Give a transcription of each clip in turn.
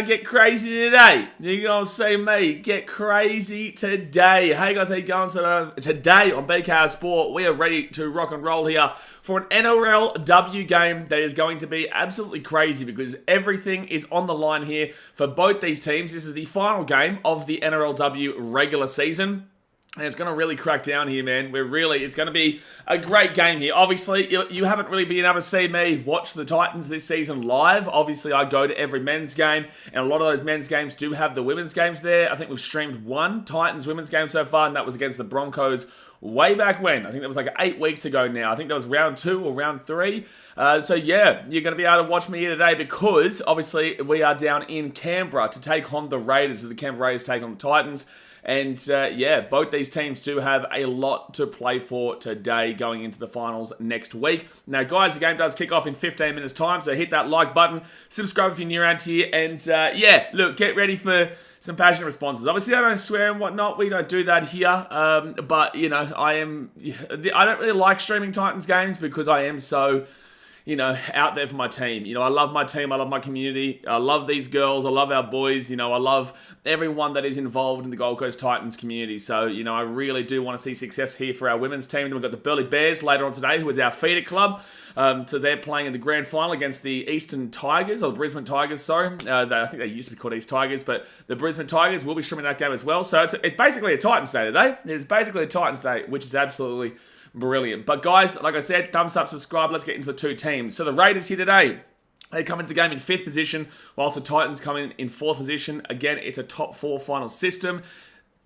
Get crazy today. You're going to see me get crazy today. Hey guys, how you going? So today on BKRsport, we are ready to rock and roll here for an NRLW game that is going to be absolutely crazy because everything is on the line here for both these teams. This is the final game of the NRLW regular season. And it's going to really crack down here, man. It's going to be a great game here. Obviously, you haven't really been able to see me watch the Titans this season live. Obviously, I go to every men's game, and a lot of those men's games do have the women's games there. I think we've streamed one Titans women's game so far, and that was against the Broncos way back when. I think that was like 8 weeks ago now. I think that was round 2 or round 3. So yeah, you're going to be able to watch me here today because obviously we are down in Canberra to take on the Raiders. The Canberra Raiders take on the Titans. And yeah, both these teams do have a lot to play for today going into the finals next week. Now, guys, the game does kick off in 15 minutes' time, so hit that like button, subscribe if you're new around here, and yeah, look, get ready for some passionate responses. Obviously, I don't swear and whatnot. We don't do that here. But, you know, I don't really like streaming Titans games because I am so, you know, out there for my team. You know, I love my team. I love my community. I love these girls. I love our boys. You know, I love everyone that is involved in the Gold Coast Titans community. So, you know, I really do want to see success here for our women's team. And then we've got the Burleigh Bears later on today, who is our feeder club. So they're playing in the grand final against the Eastern Tigers, or Brisbane Tigers, sorry. I think they used to be called East Tigers, but the Brisbane Tigers will be streaming that game as well. So it's basically a Titans day today. It's basically a Titans day, which is absolutely brilliant. But guys, like I said, thumbs up, subscribe. Let's get into the two teams. So the Raiders here today, they come into the game in 5th position, whilst the Titans come in 4th position. Again, it's a top 4 final system.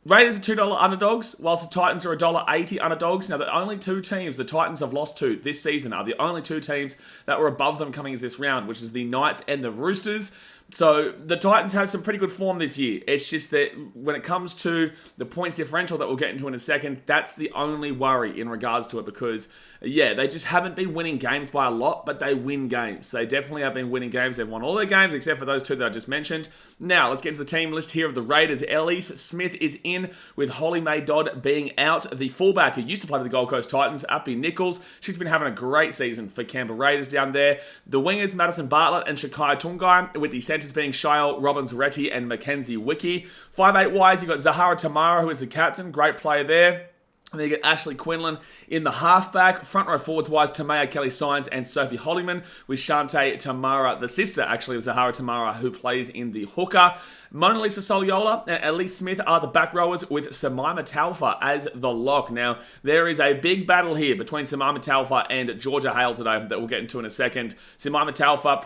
Raiders are $2 underdogs, whilst the Titans are $1.80 underdogs. Now, the only two teams the Titans have lost to this season are the only two teams that were above them coming into this round, which is the Knights and the Roosters. So the Titans have some pretty good form this year. It's just that when it comes to the points differential that we'll get into in a second, that's the only worry in regards to it because, yeah, they just haven't been winning games by a lot, but they win games. They definitely have been winning games. They've won all their games except for those two that I just mentioned. Now, let's get to the team list here of the Raiders. Elise Smith is in with Holly May Dodd being out. The fullback who used to play for the Gold Coast Titans, Appy Nichols. She's been having a great season for Canberra Raiders down there. The wingers, Madison Bartlett and Shakai Tungai, with the centres being Shail Robbins-Retty and Mackenzie Wiki. 5'8 wise, you've got Zahara Tamara, who is the captain. Great player there. And then you get Ashley Quinlan in the halfback. Front row forwards wise, Tamaya Kelly-Sines and Sophie Hollyman, with Shante Tamara, the sister actually of Zahara Tamara, who plays in the hooker. Mona Lisa Soliola and Elise Smith are the back rowers, with Semaima Talfa as the lock. Now, there is a big battle here between Semaima Talfa and Georgia Hale today that we'll get into in a second. Semaima Talfa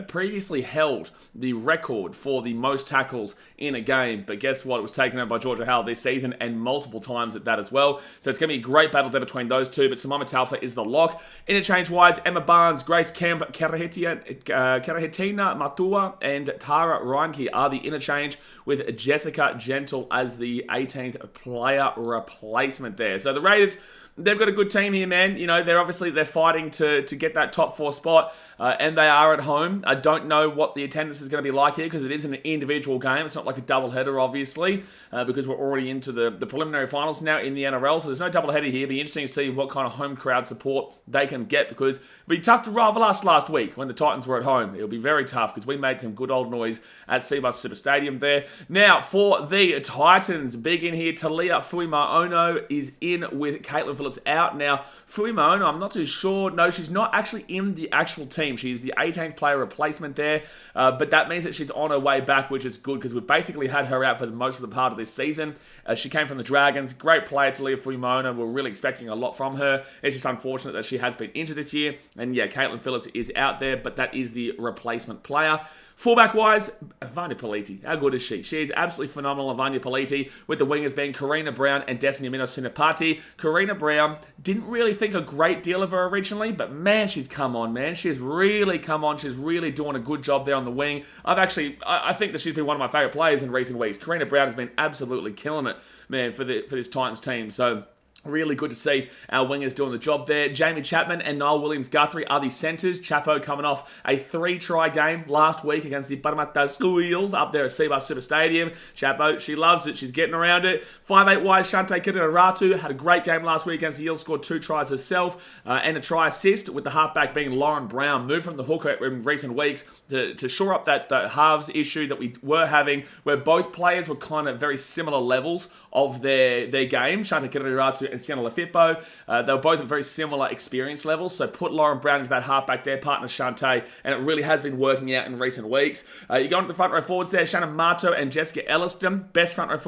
previously held the record for the most tackles in a game, but guess what? It was taken over by Georgia Hale this season and multiple times at that as well. So it's going to be a great battle there between those two, but Semaima Talfa is the lock. Interchange-wise, Emma Barnes, Grace Camp, Karahitina Matua, and Tara Reinke are the interchange, with Jessica Gentle as the 18th player replacement there. So the Raiders, they've got a good team here, man. You know, they're fighting to get that top 4 spot, and they are at home. I don't know what the attendance is going to be like here because it is an individual game. It's not like a doubleheader, obviously, because we're already into the preliminary finals now in the NRL, so there's no doubleheader here. It'll be interesting to see what kind of home crowd support they can get because it'll be tough to rival us last week when the Titans were at home. It'll be very tough because we made some good old noise at Seabus Super Stadium there. Now, for the Titans, big in here, Talia Fuimaono is in with Caitlin Phillips out. Now, Fuimaono, I'm not too sure. No, she's not actually in the actual team. She's the 18th player replacement there, but that means that she's on her way back, which is good because we've basically had her out for most of the part of this season. She came from the Dragons. Great player, Talia Fuimaono. We're really expecting a lot from her. It's just unfortunate that she has been injured this year. And yeah, Caitlin Phillips is out there, but that is the replacement player. Fullback-wise, Vanya Politi. How good is she? She is absolutely phenomenal, Vanya Politi, with the wingers being Karina Brown and Destiny Amino-Sunapati. Karina Brown, didn't really think a great deal of her originally, but man, she's come on, man. She's really come on. She's really doing a good job there on the wing. I think that she's been one of my favourite players in recent weeks. Karina Brown has been absolutely killing it, man, for this Titans team. So Really good to see our wingers doing the job there. Jamie Chapman and Noel Williams-Guthrie are the centres. Chapo coming off a 3-try game last week against the Parramatta Squeals up there at Seabus Super Stadium. Chapo, she loves it. She's getting around it. 5'8" wide Shante Kiraratu had a great game last week against the Eels, scored 2 tries herself and a try assist, with the halfback being Lauren Brown. Moved from the hooker in recent weeks to shore up that halves issue that we were having, where both players were kind of very similar levels of their game. Shante Kiraratu and Sienna Lefippo, they were both at very similar experience levels, so put Lauren Brown into that halfback there, partner Shante, and it really has been working out in recent weeks. You go into the front row forwards there, Shannon Marto and Jessica Elliston, best front row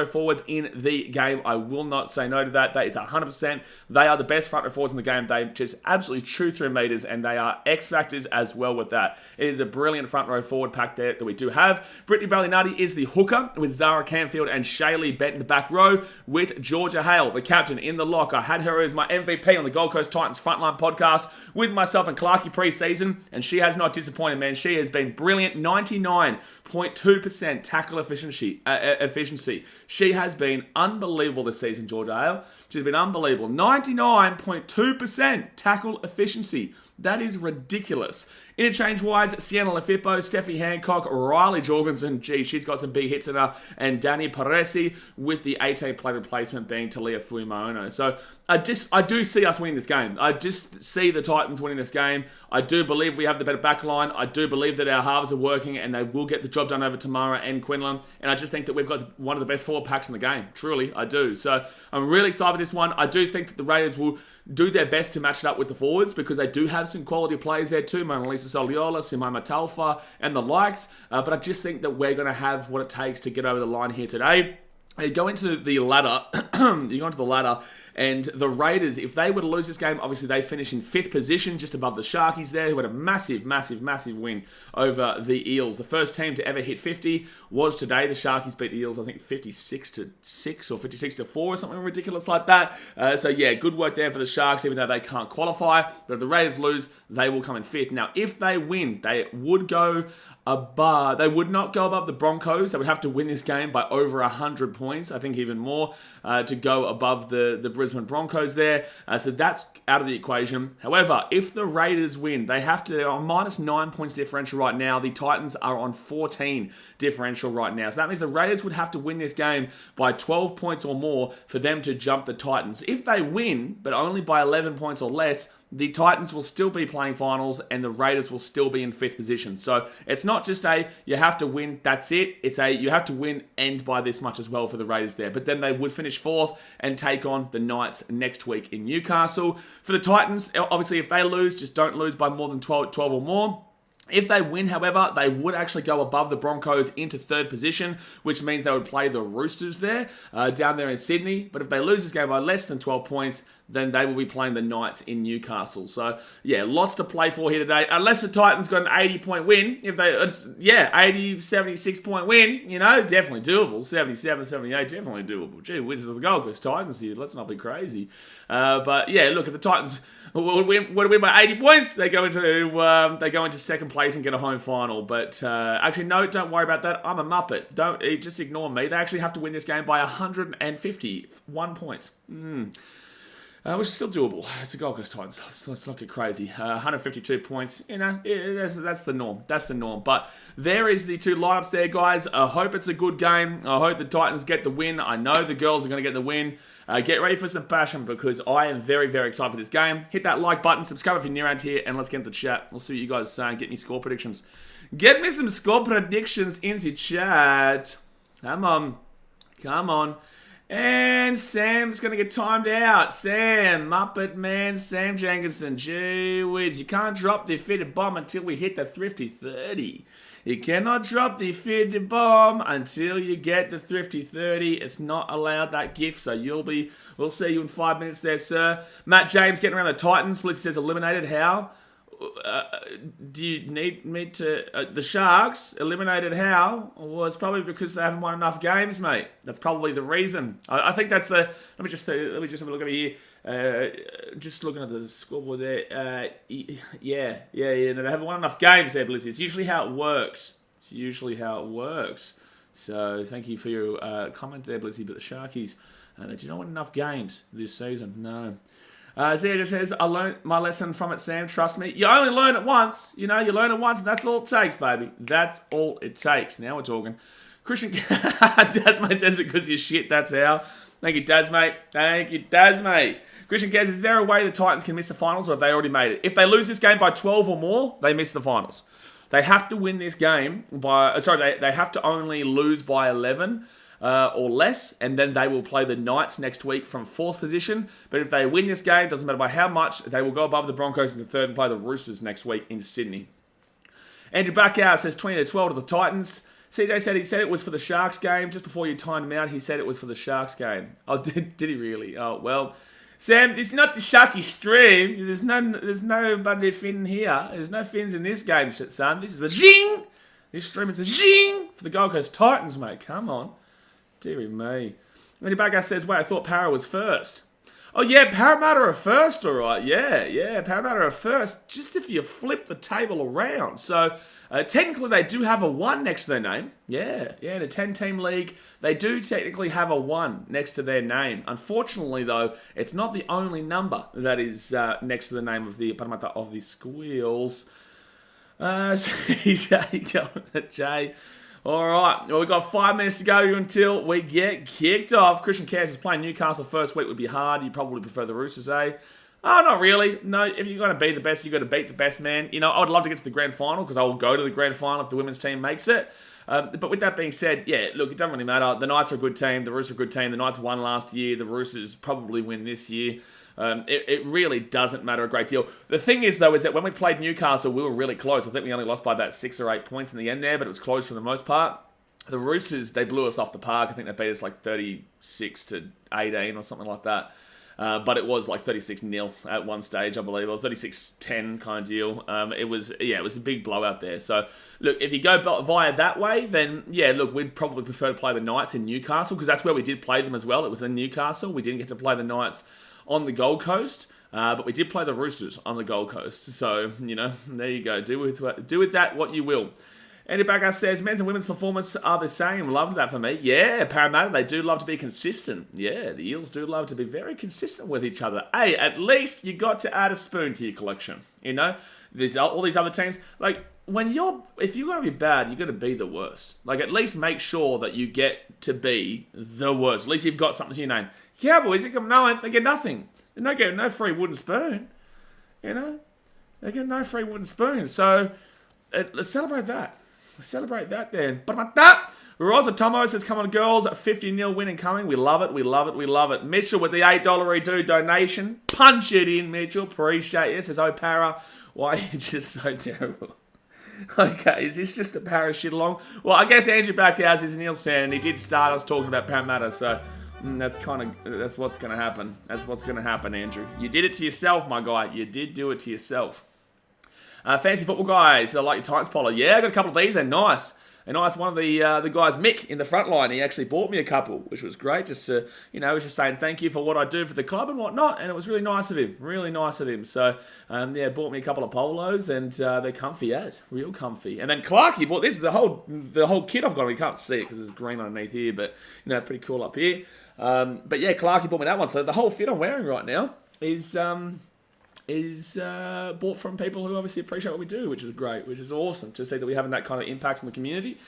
forwards in the game. I will not say no to that. That is 100%. They are the best front row forwards in the game. They just absolutely chew through meters, and they are X factors as well with that. It is a brilliant front row forward pack there that we do have. Brittany Ballinati is the hooker, with Zara Canfield and Shaylee Bett in the back row, with Georgia Hale, the captain, in the lock. I had her as my MVP on the Gold Coast Titans Frontline podcast with myself and Clarkie pre-season, and she has not disappointed, man. She has been brilliant. 99.2% tackle efficiency. She has been unbelievable this season, Georgia Hale. She's been unbelievable. 99.2% tackle efficiency. That is ridiculous. Interchange-wise, Sienna Lefippo, Steffi Hancock, Riley Jorgensen, gee, she's got some big hits in her, and Danny Paresi, with the 18-play replacement being Talia Fuimaono. So I do see us winning this game. I just see the Titans winning this game. I do believe we have the better back line. I do believe that our halves are working, and they will get the job done over Tamara and Quinlan. And I just think that we've got one of the best forward packs in the game. Truly, I do. So I'm really excited for this one. I do think that the Raiders will do their best to match it up with the forwards, because they do have some quality players there too. Mona Lisa Soliola, Simaima Talfa, and the likes. But I just think that we're going to have what it takes to get over the line here today. You go into the ladder, and the Raiders, if they were to lose this game, obviously they finish in 5th position, just above the Sharkies there, who had a massive win over the Eels. The first team to ever hit 50 was today. The Sharkies beat the Eels, I think, 56-6 or 56-4 or something ridiculous like that. So yeah, good work there for the Sharks, even though they can't qualify. But if the Raiders lose, they will come in 5th. Now, if they win, they would go they would not go above the Broncos. They would have to win this game by over 100 points, I think even more, to go above the Brisbane Broncos there. So that's out of the equation. However, if the Raiders win, they're on -9 points differential right now. The Titans are on 14 differential right now. So that means the Raiders would have to win this game by 12 points or more for them to jump the Titans. If they win, but only by 11 points or less, the Titans will still be playing finals, and the Raiders will still be in 5th position. So it's not just you have to win, that's it. It's you have to win and by this much as well for the Raiders there. But then they would finish 4th and take on the Knights next week in Newcastle. For the Titans, obviously if they lose, just don't lose by more than 12 or more. If they win, however, they would actually go above the Broncos into 3rd position, which means they would play the Roosters there, down there in Sydney. But if they lose this game by less than 12 points, then they will be playing the Knights in Newcastle. So, yeah, lots to play for here today. Unless the Titans got an 80-point win. 76-point win, definitely doable. 77, 78, definitely doable. Gee, Wizards of the Gold Coast Titans here. Let's not be crazy. But, yeah, look, if the Titans would win by 80 points, they go into 2nd place and get a home final. But actually, no, don't worry about that. I'm a muppet. Just ignore me. They actually have to win this game by 151 points. Which is still doable. It's the Gold Coast Titans. Let's not get crazy. 152 points. That's the norm. That's the norm. But there is the 2 lineups there, guys. I hope it's a good game. I hope the Titans get the win. I know the girls are going to get the win. Get ready for some passion, because I am very, very excited for this game. Hit that like button. Subscribe if you're new around here. And let's get into the chat. We'll see what you guys are saying. Get me score predictions. Get me some score predictions in the chat. Come on. And Sam's going to get timed out. Sam, Muppet Man, Sam Jenkinson. Gee whiz, you can't drop the fitted bomb until we hit the thrifty 30. You cannot drop the fitted bomb until you get the thrifty 30. It's not allowed, that gift, so we'll see you in 5 minutes there, sir. Matt James getting around the Titans. Blitz says eliminated. How? Do you need me to... the Sharks eliminated how? Well, it's probably because they haven't won enough games, mate. That's probably the reason. I think that's a... Let me just have a look over here. Just looking at the scoreboard there. Yeah. No, they haven't won enough games there, Blizzy. It's usually how it works. So thank you for your comment there, Blizzy. But the Sharkies They did not win enough games this season. No. Zia just says, I learned my lesson from it, Sam. Trust me. You only learn it once. You learn it once, and that's all it takes, baby. That's all it takes. Now we're talking. Christian Dasmate says, because you're shit, that's how. Thank you, Dasmate. Thank you, Dasmate. Christian Gaz, is there a way the Titans can miss the finals, or have they already made it? If they lose this game by 12 or more, they miss the finals. They have to win this game by... they have to only lose by 11 or less, and then they will play the Knights next week from 4th position. But if they win this game, doesn't matter by how much, they will go above the Broncos in the 3rd and play the Roosters next week in Sydney. Andrew Backow says 20-12 to the Titans. CJ said he said it was for the Sharks game. Just before you timed him out, he said it was for the Sharks game. Oh, did he really? Oh, well... Sam, it's not the Sharky stream. There's nobody fin here. There's no fins in this game, shit, son. This is the zing. This stream is a zing for the Gold Coast Titans, mate. Come on. Deary me. Wendy Bagger says, wait, I thought Para was first. Oh, yeah, Parramatta are first, all right. Yeah, Parramatta are first, just if you flip the table around. So, technically, they do have a 1 next to their name. Yeah, in a 10-team league, they do technically have a 1 next to their name. Unfortunately, though, it's not the only number that is next to the name of the Parramatta of the Squeals. Jay. All right, well, we've got 5 minutes to go until we get kicked off. Christian Cass is playing Newcastle first week would be hard. You probably prefer the Roosters, eh? Oh, not really. No, if you're going to be the best, you've got to beat the best, man. I would love to get to the grand final because I will go to the grand final if the women's team makes it. But with that being said, yeah, look, it doesn't really matter. The Knights are a good team. The Roosters are a good team. The Knights won last year. The Roosters probably win this year. It really doesn't matter a great deal. The thing is, though, is that when we played Newcastle, we were really close. I think we only lost by about 6 or 8 points in the end there, but it was close for the most part. The Roosters, they blew us off the park. I think they beat us like 36-18 or something like that. But it was like 36-0 at one stage, I believe, or 36-10 kind of deal. It was a big blowout there. So, look, if you go via that way, then, yeah, look, we'd probably prefer to play the Knights in Newcastle because that's where we did play them as well. It was in Newcastle. We didn't get to play the Knights on the Gold Coast, but we did play the Roosters on the Gold Coast. So, there you go. Do with that what you will. Andy Bagger says, men's and women's performance are the same. Loved that for me. Yeah, Parramatta, they do love to be consistent. Yeah, the Eels do love to be very consistent with each other. Hey, at least you got to add a spoon to your collection. There's all these other teams. Like, if you're going to be bad, you're going to be the worst. Like, at least make sure that you get to be the worst. At least you've got something to your name. Cowboys, they come 9th, they get nothing. They don't get no free wooden spoon. They get no free wooden spoon. So, let's celebrate that. Celebrate that then. Rosa Tomo says, come on girls, 50-0 win incoming. We love it, we love it, we love it. Mitchell with the $8 donation. Punch it in, Mitchell. Appreciate it. Says, oh, Para, why are you just so terrible? Okay, is this just a Para shit along? Well, I guess Andrew Backhouse is an Eels fan, and he did start us talking about Parramatta, so that's what's going to happen. That's what's going to happen, Andrew. You did it to yourself, my guy. You did do it to yourself. Fancy football guys, I like your Titans polo. Yeah, I got a couple of these. They're nice. They're nice. One of the guys, Mick, in the front line, he actually bought me a couple, which was great. Just was just saying thank you for what I do for the club and whatnot, and it was really nice of him. Really nice of him. So, bought me a couple of polos, and they're comfy as, real comfy. And then Clarky bought this. The whole kit I've got. We can't see it because it's green underneath here, but pretty cool up here. But yeah, Clarky bought me that one. So the whole fit I'm wearing right now is bought from people who obviously appreciate what we do, which is great, which is awesome to see that we're having that kind of impact on the community.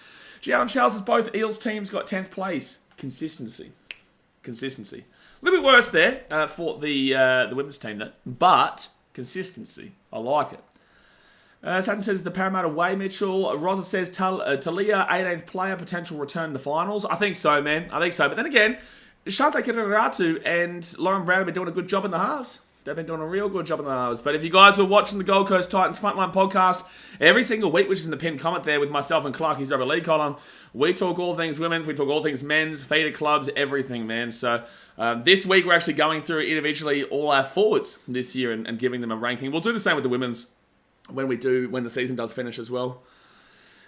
Gio and Charles says both Eels teams got 10th place. Consistency. A little bit worse there for the women's team, though, but consistency. I like it. Sutton says the Parramatta way, Mitchell. Rosa says Talia, 18th player, potential return in the finals. I think so, man. I think so. But then again, Shante Kiraratu and Lauren Brown have been doing a good job in the halves. They've been doing a real good job in the halves. But if you guys were watching the Gold Coast Titans Frontline podcast every single week, which is in the pinned comment there with myself and Clarky's Rugby League column, we talk all things women's, we talk all things men's, feeder clubs, everything, man. So this week we're actually going through individually all our forwards this year and giving them a ranking. We'll do the same with the women's when the season does finish as well.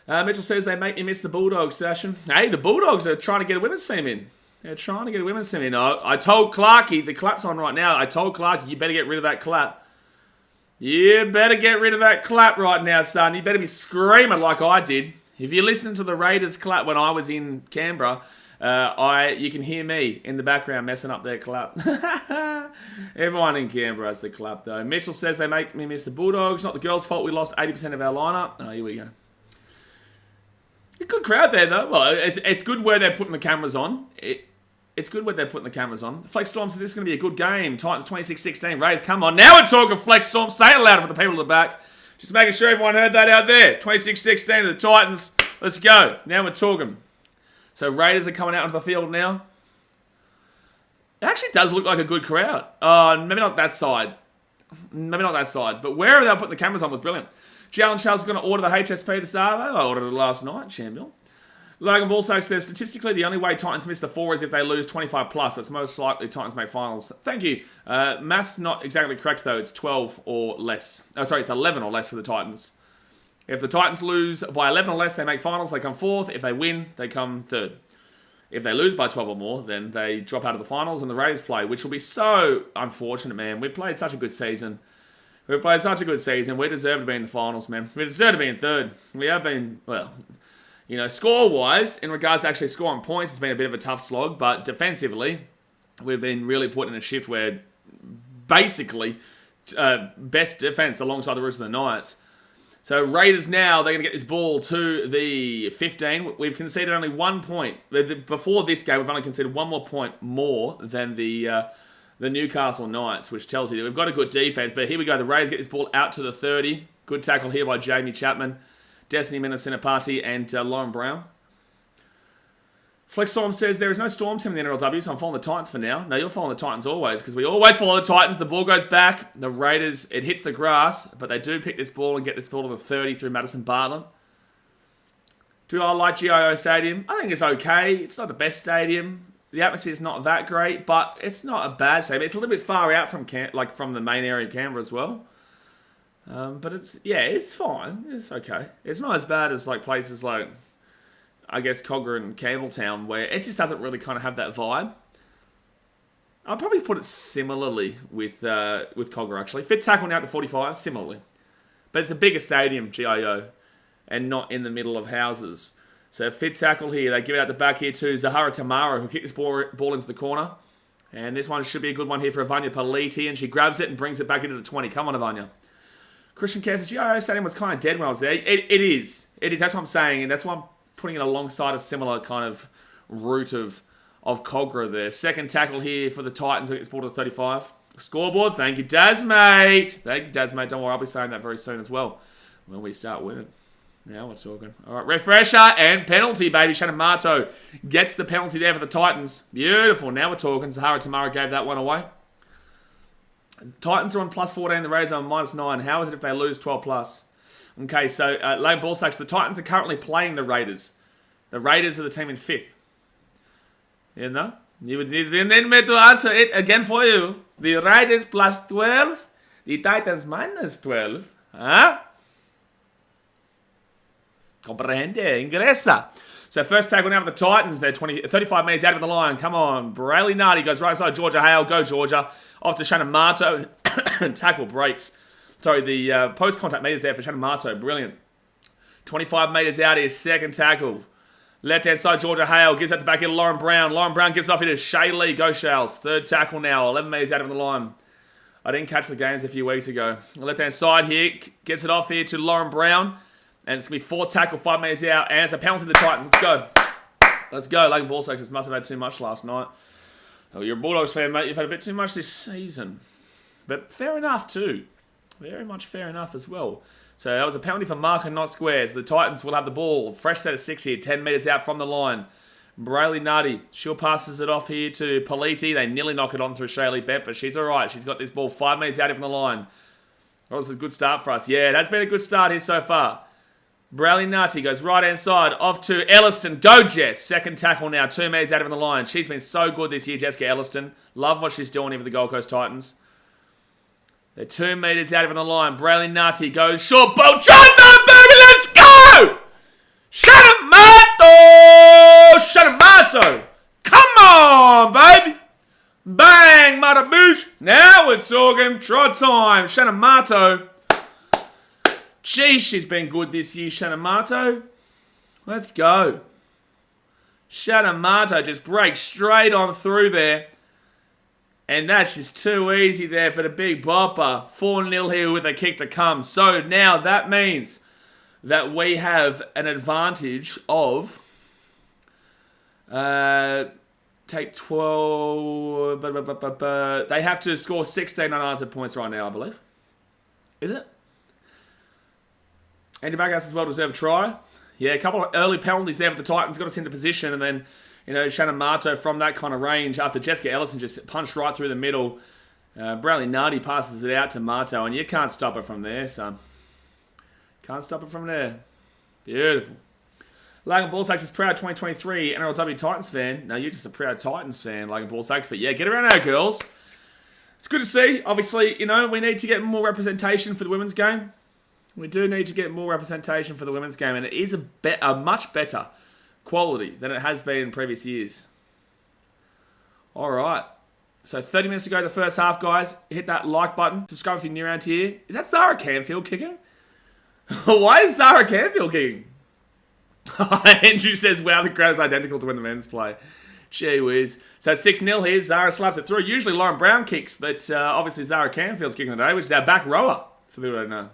Mitchell says they make me miss the Bulldogs session. Hey, the Bulldogs are trying to get a women's team in. They're trying to get a women's team in. I told Clarky, the clap's on right now. I told Clarky, you better get rid of that clap. You better get rid of that clap right now, son. You better be screaming like I did. If you listen to the Raiders clap when I was in Canberra, You can hear me in the background messing up their clap. Everyone in Canberra has the clap, though. Mitchell says they make me miss the Bulldogs. Not the girls' fault we lost 80% of our lineup. Oh, here we go. A good crowd there, though. Well, it's good where they're putting the cameras on. It's good where they're putting the cameras on. Flex Storm said this is going to be a good game. Titans 26-16. Raiders, come on. Now we're talking Flex Storm. Say it louder for the people at the back. Just making sure everyone heard that out there. 26-16 to the Titans. Let's go. Now we're talking. So Raiders are coming out onto the field now. It actually does look like a good crowd. Maybe not that side. But wherever they were putting the cameras on was brilliant. Jalen Charles is going to order the HSP this Arvo. I ordered it last night. Champion. Logan Ballsack says, statistically, the only way Titans miss the 4 is if they lose 25 plus. It's most likely Titans make finals. Thank you. Math's not exactly correct, though. It's 12 or less. Oh, sorry, it's 11 or less for the Titans. If the Titans lose by 11 or less, they make finals. They come 4th. If they win, they come 3rd. If they lose by 12 or more, then they drop out of the finals and the Raiders play, which will be so unfortunate, man. We played such a good season. We deserve to be in the finals, man. We deserve to be in 3rd. We have been, well... You know, score-wise, in regards to actually scoring points, it's been a bit of a tough slog. But defensively, we've been really put in a shift where basically best defense alongside the Roosters and the Knights. So Raiders now, they're going to get this ball to the 15. We've conceded only 1 point. Before this game, we've only conceded 1 more point more than the Newcastle Knights, which tells you that we've got a good defense. But here we go. The Raiders get this ball out to the 30. Good tackle here by Jamie Chapman. Destiny Minnesota and Lauren Brown. Flex Storm says, there is no Storm team in the NRLW, so I'm following the Titans for now. No, you're following the Titans always, because we always follow the Titans. The ball goes back. The Raiders, it hits the grass, but they do pick this ball and get this ball to the 30 through Madison Bartlett. Do I like GIO Stadium? I think it's okay. It's not the best stadium. The atmosphere is not that great, but it's not a bad stadium. It's a little bit far out from from the main area of Canberra as well. But it's fine. It's okay. It's not as bad as places like, I guess, Cogra and Campbelltown, where it just doesn't really kind of have that vibe. I'll probably put it similarly with Cogra, actually. Fit tackle now to 45, similarly. But it's a bigger stadium, GIO, and not in the middle of houses. So fit tackle here. They give it out the back here to Zahara Tamara, who kicked this ball into the corner. And this one should be a good one here for Ivania Paliti, and she grabs it and brings it back into the 20. Come on, Ivania. Christian Cass, the GIO Stadium was kind of dead when I was there. It is. That's what I'm saying, and that's why I'm putting it alongside a similar kind of route of Cogra there. Second tackle here for the Titans. It's ball to 35. Scoreboard. Thank you, Daz, mate. Thank you, Daz, mate. Don't worry, I'll be saying that very soon as well when we start winning. Now we're talking. All right, refresher and penalty, baby. Shannon Marto gets the penalty there for the Titans. Beautiful. Now we're talking. Zahara Tamara gave that one away. Titans are on plus 14. The Raiders are on minus 9. How is it if they lose 12 plus? Okay, so Lane Ballsacks, the Titans are currently playing the Raiders. The Raiders are the team in 5th. You know? You would need then me to answer it again for you. The Raiders plus 12. The Titans minus 12. Huh? Comprehende. Ingresa. So first tackle now for the Titans. They're 35 metres out of the line. Come on. Brayley Nardi goes right side. Georgia Hale. Go Georgia. Off to Shannon Marto. Tackle breaks. Sorry, the post-contact metres there for Shannon Marto. Brilliant. 25 metres out here. Second tackle. Left-hand side, Georgia Hale. Gives that to back here to Lauren Brown. Lauren Brown gives it off here to Shay Lee. Go Shales. Third tackle now. 11 metres out of the line. I didn't catch the games a few weeks ago. Left-hand side here. Gets it off here to Lauren Brown. And it's going to be 4 tackle, 5 metres out. And it's a penalty to the Titans. Let's go. Let's go. Logan Ballsacks just must have had too much last night. Oh, you're a Bulldogs fan, mate. You've had a bit too much this season. But fair enough, too. Very much fair enough as well. So that was a penalty for marker, not square. So the Titans will have the ball. Fresh set of 6 here. 10 metres out from the line. Brayley Nardi. She'll passes it off here to Paliti. They nearly knock it on through Shaylee Bett, but she's all right. She's got this ball 5 metres out from the line. That was a good start for us. Yeah, that's been a good start here so far. Brayley Nardi goes right-hand side, off to Elliston. Go, Jess. Second tackle now, 2 metres out of the line. She's been so good this year, Jessica Elliston. Love what she's doing here for the Gold Coast Titans. They're 2 metres out of the line. Brayley Nardi goes short bolt. Shot time, baby, let's go! Shannon Marto! Shannon Marto! Come on, baby! Bang, Marabouche! Now we're talking trot time. Shannon Marto. Geez, she's been good this year, Shannon Marto. Let's go. Shannon Marto just breaks straight on through there. And that's just too easy there for the big bopper. 4-0 here with a kick to come. So now that means that we have an advantage of... take 12... They have to score 16 unanswered points right now, I believe. Is it? Andy Backhouse as well deserved a try. Yeah, a couple of early penalties there for the Titans. Got us into position. And then, you know, Shannon Marto from that kind of range after Jessica Ellison just punched right through the middle. Bradley Nardi passes it out to Marto. And you can't stop it from there, son. Can't stop it from there. Beautiful. Logan Ballsacks is proud 2023 NRLW Titans fan. No, you're just a proud Titans fan, Logan Ballsacks. But yeah, get around our girls. It's good to see. Obviously, you know, we need to get more representation for the women's game. We do need to get more representation for the women's game. And it is a much better quality than it has been in previous years. All right. So 30 minutes to go the first half, guys. Hit that like button. Subscribe if you're new around here. Is that Zara Canfield kicking? Why is Zara Canfield kicking? Andrew says, wow, the crowd is identical to when the men's play. Gee whiz. So 6-0 here. Zara slaps it through. Usually Lauren Brown kicks, but obviously Zara Canfield's kicking today, which is our back rower, for people who don't know.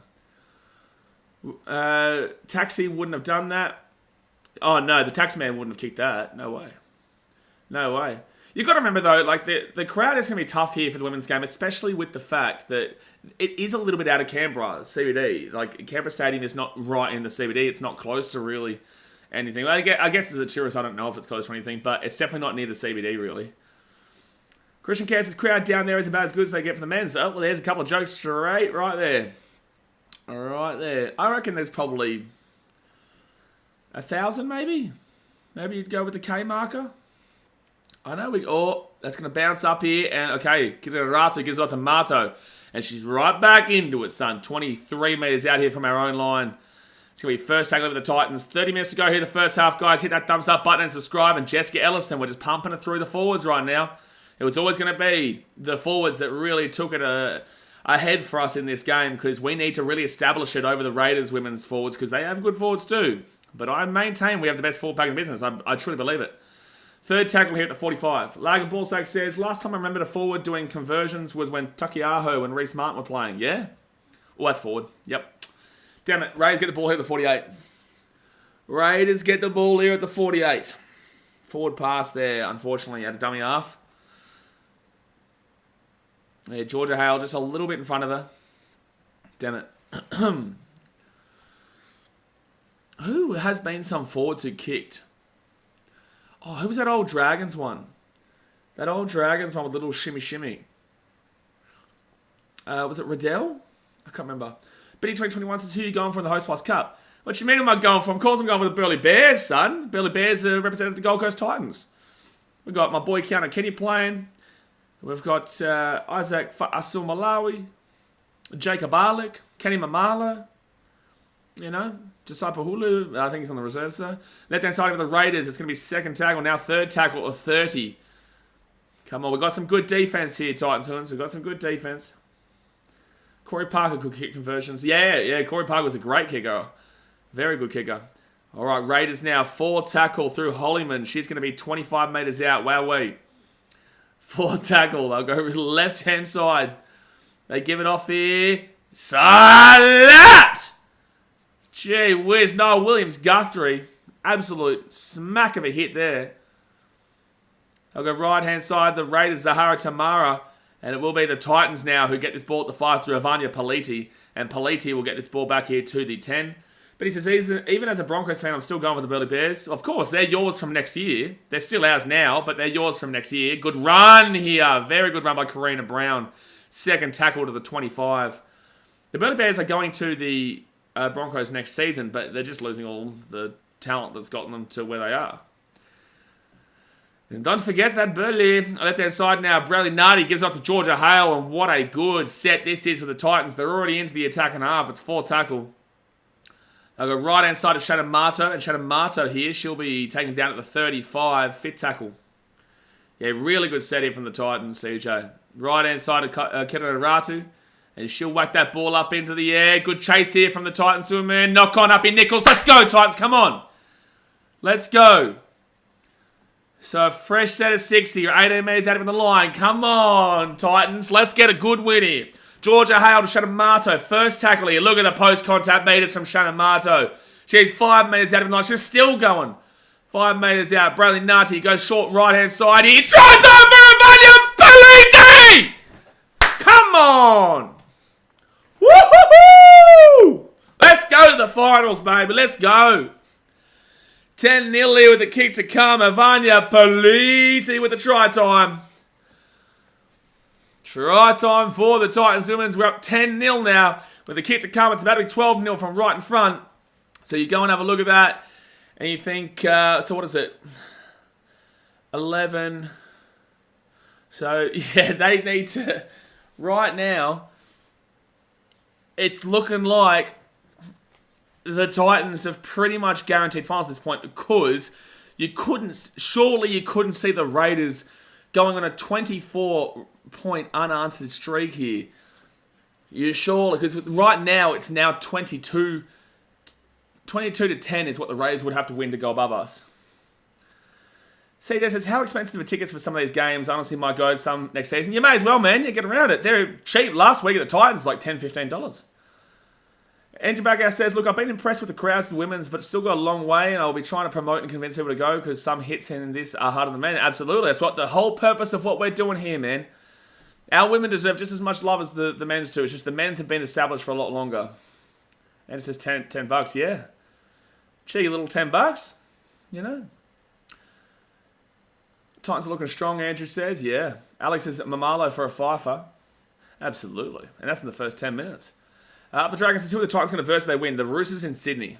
Taxi wouldn't have done that. Oh, no, the tax man wouldn't have kicked that. No way. No way. You've got to remember, though, like the crowd is going to be tough here for the women's game, especially with the fact that it is a little bit out of Canberra, CBD. Like, Canberra Stadium is not right in the CBD. It's not close to really anything. I guess as a tourist, I don't know if it's close to anything, but it's definitely not near the CBD, really. Christian Cass's crowd down there is about as good as they get for the men's. Oh, well, there's a couple of jokes straight right there. Right there. I reckon there's probably 1,000, maybe? Maybe you'd go with the K marker? I know that's going to bounce up here. And, okay, Kirarato gives it up to Marto. And she's right back into it, son. 23 metres out here from our own line. It's going to be first tackle over the Titans. 30 minutes to go here the first half, guys. Hit that thumbs up button and subscribe. And Jessica Ellison, we're just pumping it through the forwards right now. It was always going to be the forwards that really took it ahead for us in this game, because we need to really establish it over the Raiders women's forwards, because they have good forwards too. But I maintain we have the best forward pack in business. I truly believe it. Third tackle here at the 45. Logan Ballsack says, last time I remembered a forward doing conversions was when Takiaho and Reece Martin were playing. Yeah? Well, that's forward. Yep. Damn it. Raiders get the ball here at the 48. Raiders get the ball here at the 48. Forward pass there, unfortunately, at a dummy half. Yeah, Georgia Hale just a little bit in front of her. Damn it. Who has been some forwards who kicked? Oh, who was that old Dragons one? That old Dragons one with little shimmy. Was it Riddell? I can't remember. Betty 2021 says, who are you going for in the Host Plus Cup? What you mean am I going for? Of course I'm going for the Burleigh Bears, son. Burleigh Bears represented the Gold Coast Titans. We've got my boy Keanu Kenny playing. We've got Isaac Asul Malawi, Jacob Arlick, Kenny Mamala, you know, Josiah Hulu. I think he's on the reserves though. Left-hand side of the Raiders, it's going to be second tackle, now third tackle of 30. Come on, we've got some good defense here, Titans. We've got some good defense. Corey Parker could kick conversions. Yeah, Corey Parker was a great kicker. Very good kicker. All right, Raiders now, 4 tackle through Hollyman. She's going to be 25 metres out. Wowee. 4 tackle. They'll go left-hand side. They give it off here. Salat! Gee whiz. Noah Williams-Guthrie. Absolute smack of a hit there. They'll go right-hand side. The Raiders, Zahara Tamara. And it will be the Titans now who get this ball at the 5 through Avanya Politi. And Politi will get this ball back here to the 10. But he says, even as a Broncos fan, I'm still going with the Burleigh Bears. Of course, they're yours from next year. They're still ours now, but they're yours from next year. Good run here. Very good run by Karina Brown. Second tackle to the 25. The Burleigh Bears are going to the Broncos next season, but they're just losing all the talent that's gotten them to where they are. And don't forget that Burleigh. Left-hand side now, Bradley Nardi gives up to Georgia Hale, and what a good set this is for the Titans. They're already into the attack and a half. It's 4 tackle. They'll go right-hand side to Shannon Marto, and Shannon Marto here, she'll be taken down at the 35, fit tackle. Yeah, really good set here from the Titans, CJ. Right-hand side to Kiraratu, and she'll whack that ball up into the air. Good chase here from the Titans to a man. Knock on up in Nichols. Let's go, Titans, come on. Let's go. So a fresh set of 60. You're 18 metres out of the line. Come on, Titans. Let's get a good win here. Georgia Hale to Shannon Marto. First tackle here. Look at the post-contact meters from Shannon Marto. She's 5 metres out of the line. She's still going. 5 metres out. Bradley Nutty goes short right-hand side here. Try time for Evania Paliti! Come on! Woohoo! Let's go to the finals, baby. Let's go. 10-0 here with the kick to come. Evania Paliti with the try time. Try time for the Titans women's. We're up 10-0 now with the kick to come. It's about to be 12-0 from right in front. So you go and have a look at that. And you think, so what is it? 11. So, yeah, they need to, right now, it's looking like the Titans have pretty much guaranteed finals at this point because you couldn't see the Raiders going on a 24-point unanswered streak here. You surely, because right now it's now 22 to 10 is what the Raiders would have to win to go above us. CJ says, how expensive are tickets for some of these games? Honestly, might go to some next season. You may as well, man. You get around it. They're cheap. Last week at the Titans, like $10, $15. Andrew Baghouse says, look, I've been impressed with the crowds of the women's, but it's still got a long way, and I'll be trying to promote and convince people to go because some hits in this are harder than men. Absolutely. That's what the whole purpose of what we're doing here, man. Our women deserve just as much love as the men's do. It's just the men's have been established for a lot longer. And it says $10, yeah. Cheeky little $10, you know. Titans are looking strong, Andrew says. Yeah. Alex says Mamalo for a fifer. Absolutely. And that's in the first 10 minutes. The Dragons says, who are the Titans going to verse if they win? The Roosters in Sydney.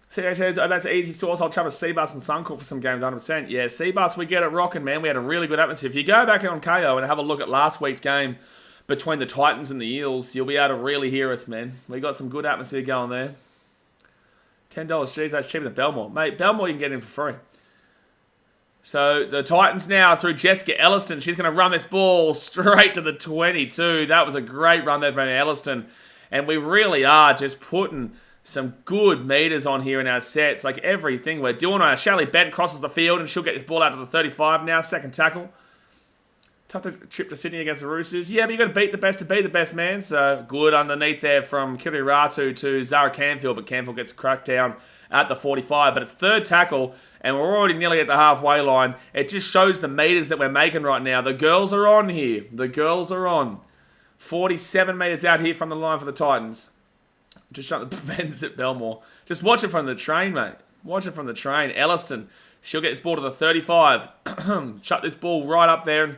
CH says, oh, that's an easy source. I'll travel Seabus and Suncorp for some games, 100%. Yeah, Seabus, we get it rocking, man. We had a really good atmosphere. If you go back on KO and have a look at last week's game between the Titans and the Eels, you'll be able to really hear us, man. We got some good atmosphere going there. $10, geez, that's cheaper than Belmore. Mate, Belmore you can get in for free. So the Titans now through Jessica Elliston. She's going to run this ball straight to the 22. That was a great run there by Elliston. And we really are just putting some good meters on here in our sets. Like everything we're doing. Shelley Bent crosses the field and she'll get this ball out to the 35 now. Second tackle. Tough to trip to Sydney against the Roosters. Yeah, but you've got to beat the best to be the best, man. So good underneath there from Kiri Ratu to Zara Canfield. But Canfield gets cracked down at the 45. But it's third tackle. And we're already nearly at the halfway line. It just shows the meters that we're making right now. The girls are on here. The girls are on. 47 meters out here from the line for the Titans. Just shut the fence at Belmore. Just watch it from the train, mate. Watch it from the train. Elliston, she'll get this ball to the 35. Shut this ball right up there. And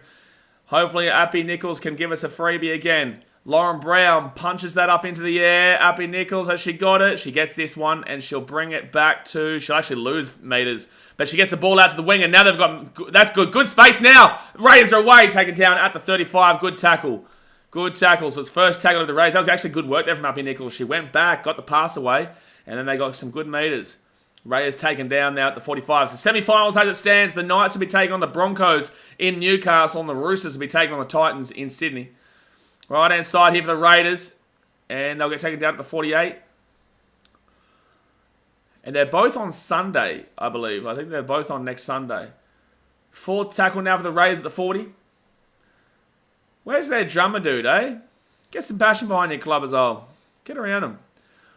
hopefully Appy Nichols can give us a freebie again. Lauren Brown punches that up into the air. Appy Nichols, has she got it? She gets this one and she'll bring it back to... She'll actually lose meters. But she gets the ball out to the wing and now they've got... That's good. Good space now. Raiders are away. Taken down at the 35. Good tackle. Good tackle. So it's first tackle of the Raiders. That was actually good work there from Appy Nichols. She went back, got the pass away, and then they got some good meters. Raiders taken down now at the 45. So semi-finals as it stands. The Knights will be taking on the Broncos in Newcastle and the Roosters will be taking on the Titans in Sydney. Right-hand side here for the Raiders. And they'll get taken down at the 48. And they're both on Sunday, I believe. I think they're both on next Sunday. Fourth tackle now for the Raiders at the 40. Where's their drummer dude, eh? Get some passion behind your club as well. Get around them.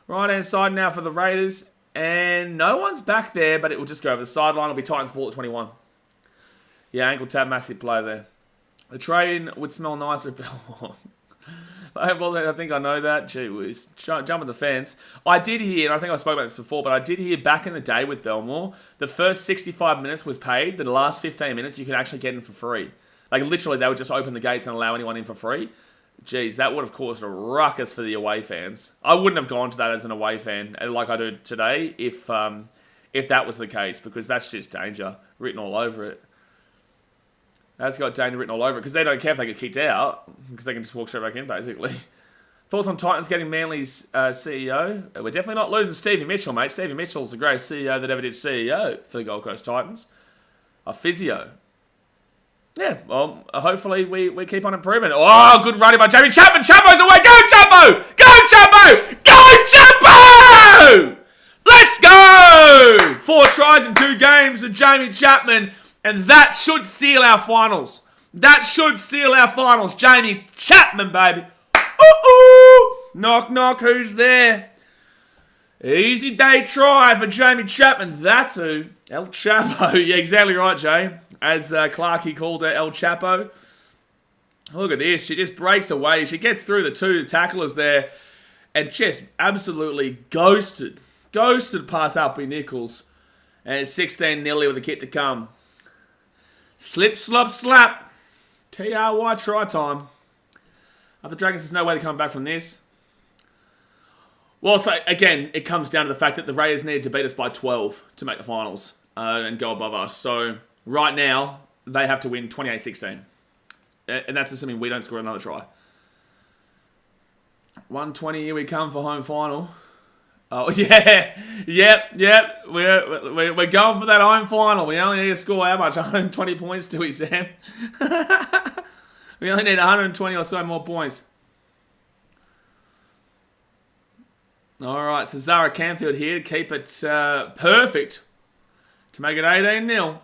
Right-hand side now for the Raiders. And no one's back there, but it will just go over the sideline. It'll be Titans ball at 21. Yeah, ankle tab, massive play there. The train would smell nicer at Belmont. I think I know that. Gee whiz. Jumping the fence. I did hear, and I think I spoke about this before, but I did hear back in the day with Belmore, the first 65 minutes was paid. The last 15 minutes you could actually get in for free. Like literally they would just open the gates and allow anyone in for free. Jeez, that would have caused a ruckus for the away fans. I wouldn't have gone to that as an away fan like I do today if that was the case, because that's just danger written all over it. That's got danger written all over it, because they don't care if they get kicked out, because they can just walk straight back in, basically. Thoughts on Titans getting Manly's CEO? We're definitely not losing Stevie Mitchell, mate. Stevie Mitchell's the greatest CEO that ever did CEO for the Gold Coast Titans. A physio. Yeah, well, hopefully we keep on improving. Oh, good running by Jamie Chapman. Chapo's away. Go, Chapo! Go, Chapo! Go, Chapo! Let's go! 4 tries in 2 games for Jamie Chapman. And that should seal our finals. That should seal our finals. Jamie Chapman, baby. Ooh. Knock, knock, who's there? Easy day try for Jamie Chapman. That's who. El Chapo. Yeah, exactly right, Jay. As Clarkey called her, El Chapo. Look at this. She just breaks away. She gets through the 2 tacklers there and just absolutely ghosted past Alpy Nichols. And it's 16 nearly with a kick to come. Slip, slop, slap. TRY try time. The Dragons, there's no way to come back from this. Well, so again, it comes down to the fact that the Raiders needed to beat us by 12 to make the finals and go above us. So right now, they have to win 28-16. And that's assuming we don't score another try. 120, here we come for home final. Oh, yeah. Yep. We're going for that home final. We only need to score how much? 120 points, do we, Sam? We only need 120 or so more points. All right, so Zara Canfield here to keep it perfect to make it 18-0.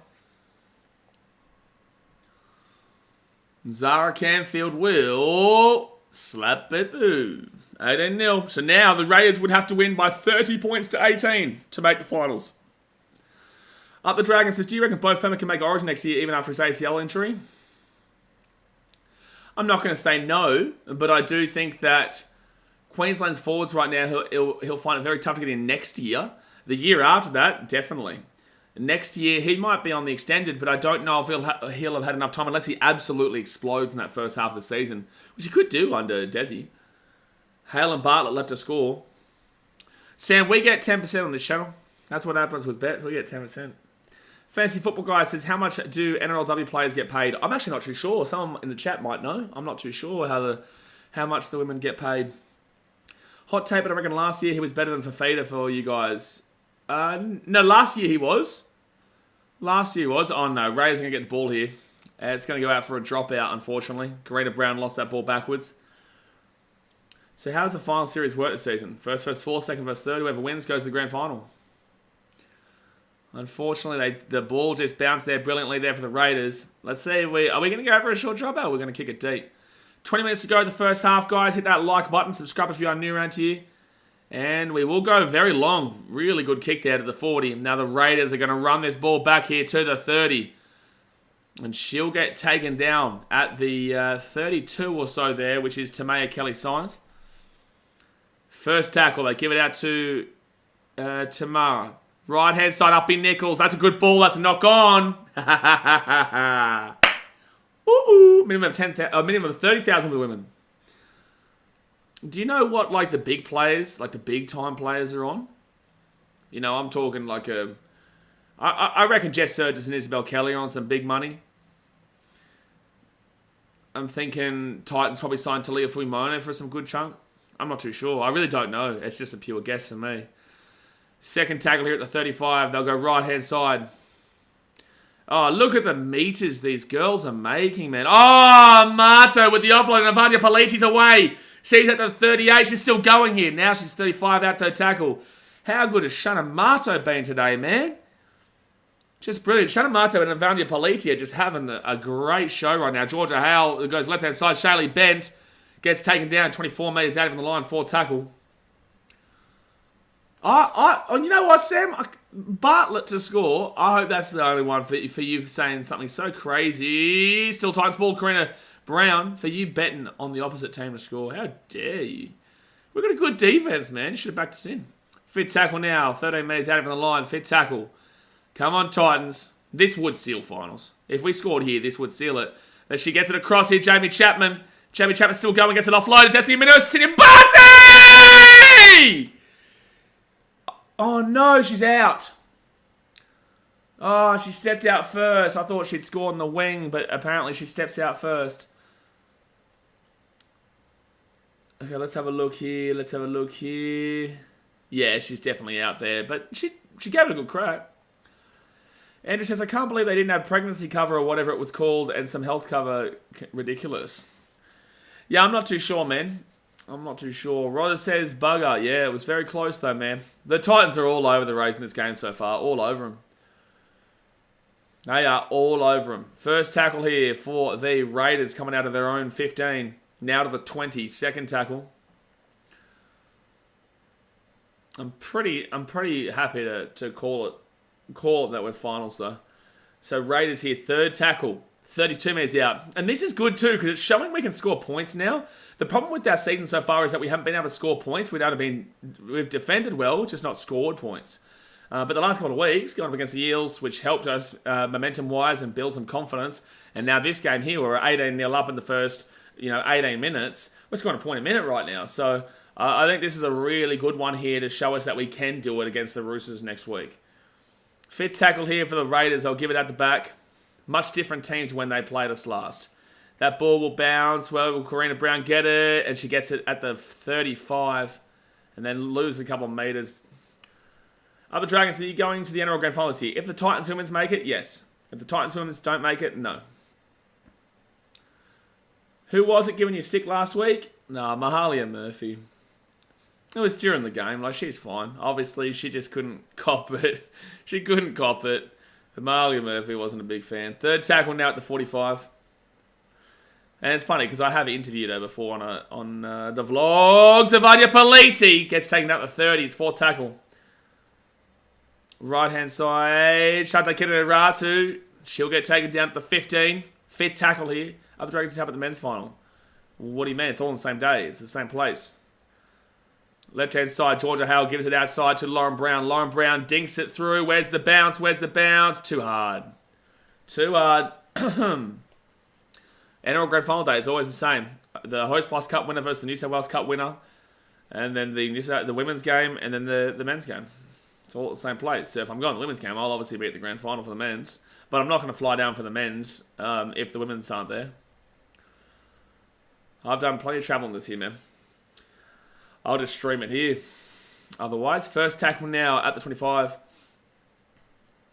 Zara Canfield will slap it through. 18-0. So now the Raiders would have to win by 30 points to 18 to make the finals. Up the Dragons says, do you reckon Bo Fermer can make Origin next year even after his ACL injury? I'm not going to say no, but I do think that Queensland's forwards right now, he'll find it very tough to get in next year. The year after that, definitely. Next year, he might be on the extended, but I don't know if he'll have had enough time unless he absolutely explodes in that first half of the season, which he could do under Desi. Hale and Bartlett left to score. Sam, we get 10% on this channel. That's what happens with bets. We get 10%. Fancy Football Guy says, how much do NRLW players get paid? I'm actually not too sure. Someone in the chat might know. I'm not too sure how much the women get paid. Hot take, but I reckon last year he was better than Fafita for you guys. No, last year he was. Oh no, Ray's going to get the ball here. It's going to go out for a dropout, unfortunately. Karina Brown lost that ball backwards. So how does the final series work this season? First versus 4, second versus 3rd. Whoever wins goes to the grand final. Unfortunately, the ball just bounced there brilliantly there for the Raiders. Let's see, are we going to go for a short dropout or we're going to kick it deep? 20 minutes to go the first half, guys. Hit that like button. Subscribe if you are new around here. And we will go very long. Really good kick there to the 40. Now the Raiders are going to run this ball back here to the 30. And she'll get taken down at the 32 or so there, which is Tamaya Kelly-Sines. First tackle, they give it out to Tamara. Right-hand side up in Nichols. That's a good ball. That's a knock on. Ooh, minimum of 30,000 for the women. Do you know what like the big players, like the big time players are on? You know, I'm talking like I reckon Jess Surges and Isabel Kelly are on some big money. I'm thinking Titans probably signed Talia Fuimona for some good chunk. I'm not too sure. I really don't know. It's just a pure guess for me. Second tackle here at the 35. They'll go right-hand side. Oh, look at the meters these girls are making, man. Oh, Marto with the offload. And Avanya Paliti's away. She's at the 38. She's still going here. Now she's 35 out to tackle. How good has Shannon Marto been today, man? Just brilliant. Shannon Marto and Avanya Paliti are just having a great show right now. Georgia Hale goes left-hand side. Shaylee Bent gets taken down 24 metres out of the line for tackle. You know what, Sam? Bartlett to score. I hope that's the only one for you saying something so crazy. Still Titans ball, Karina Brown, for you betting on the opposite team to score. How dare you? We've got a good defense, man. You should have backed us in. Fit tackle now. 13 metres out of the line. Fit tackle. Come on, Titans. This would seal finals. If we scored here, this would seal it. As she gets it across here, Jamie Chapman. Jamie Chapman still going, gets it offloaded. Destiny Minnow sitting. Barty! Oh no, she's out. Oh, she stepped out first. I thought she'd score on the wing, but apparently she steps out first. Okay, let's have a look here. Yeah, she's definitely out there, but she gave it a good crack. Andrew says, I can't believe they didn't have pregnancy cover or whatever it was called and some health cover. Ridiculous. Yeah, I'm not too sure, man. I'm not too sure. Roger says bugger. Yeah, it was very close though, man. The Titans are all over the Rays in this game so far. All over them. They are all over them. First tackle here for the Raiders coming out of their own 15. Now to the 20. Second tackle. I'm pretty happy to call it that we're finals though. So Raiders here, third tackle. 32 minutes out. And this is good too, because it's showing we can score points now. The problem with our season so far is that we haven't been able to score points. We've defended well, just not scored points. But the last couple of weeks, going up against the Eels, which helped us momentum-wise and build some confidence. And now this game here, we're 18-0 up in the first 18 minutes. We're scoring a point a minute right now. So I think this is a really good one here to show us that we can do it against the Roosters next week. Fifth tackle here for the Raiders. I'll give it at the back. Much different team to when they played us last. That ball will bounce. Well, will Karina Brown get it? And she gets it at the 35. And then lose a couple of metres. Other Dragons, are you going to the NRL Grand Finals here? If the Titans women's make it, yes. If the Titans women's don't make it, no. Who was it giving you stick last week? Nah, Mahalia Murphy. It was during the game. Like, she's fine. Obviously, she just couldn't cop it. She couldn't cop it. But Mahalia Murphy wasn't a big fan. Third tackle now at the 45. And it's funny because I have interviewed her before on the vlogs. Avanya Politi gets taken out the 30. It's fourth tackle. Right hand side. Shanta Kiraratu. She'll get taken down at the 15. Fifth tackle here. Other Dragons have at the men's final. What do you mean? It's all on the same day. It's the same place. Left hand side. Georgia Hale gives it outside to Lauren Brown. Lauren Brown dinks it through. Where's the bounce? Where's the bounce? Too hard. Too hard. NRL Grand Final Day is always the same. The Host Plus Cup winner versus the New South Wales Cup winner. And then the women's game. And then the men's game. It's all at the same place. So if I'm going to the women's game, I'll obviously be at the grand final for the men's. But I'm not going to fly down for the men's if the women's aren't there. I've done plenty of traveling this year, man. I'll just stream it here. Otherwise, first tackle now at the 25.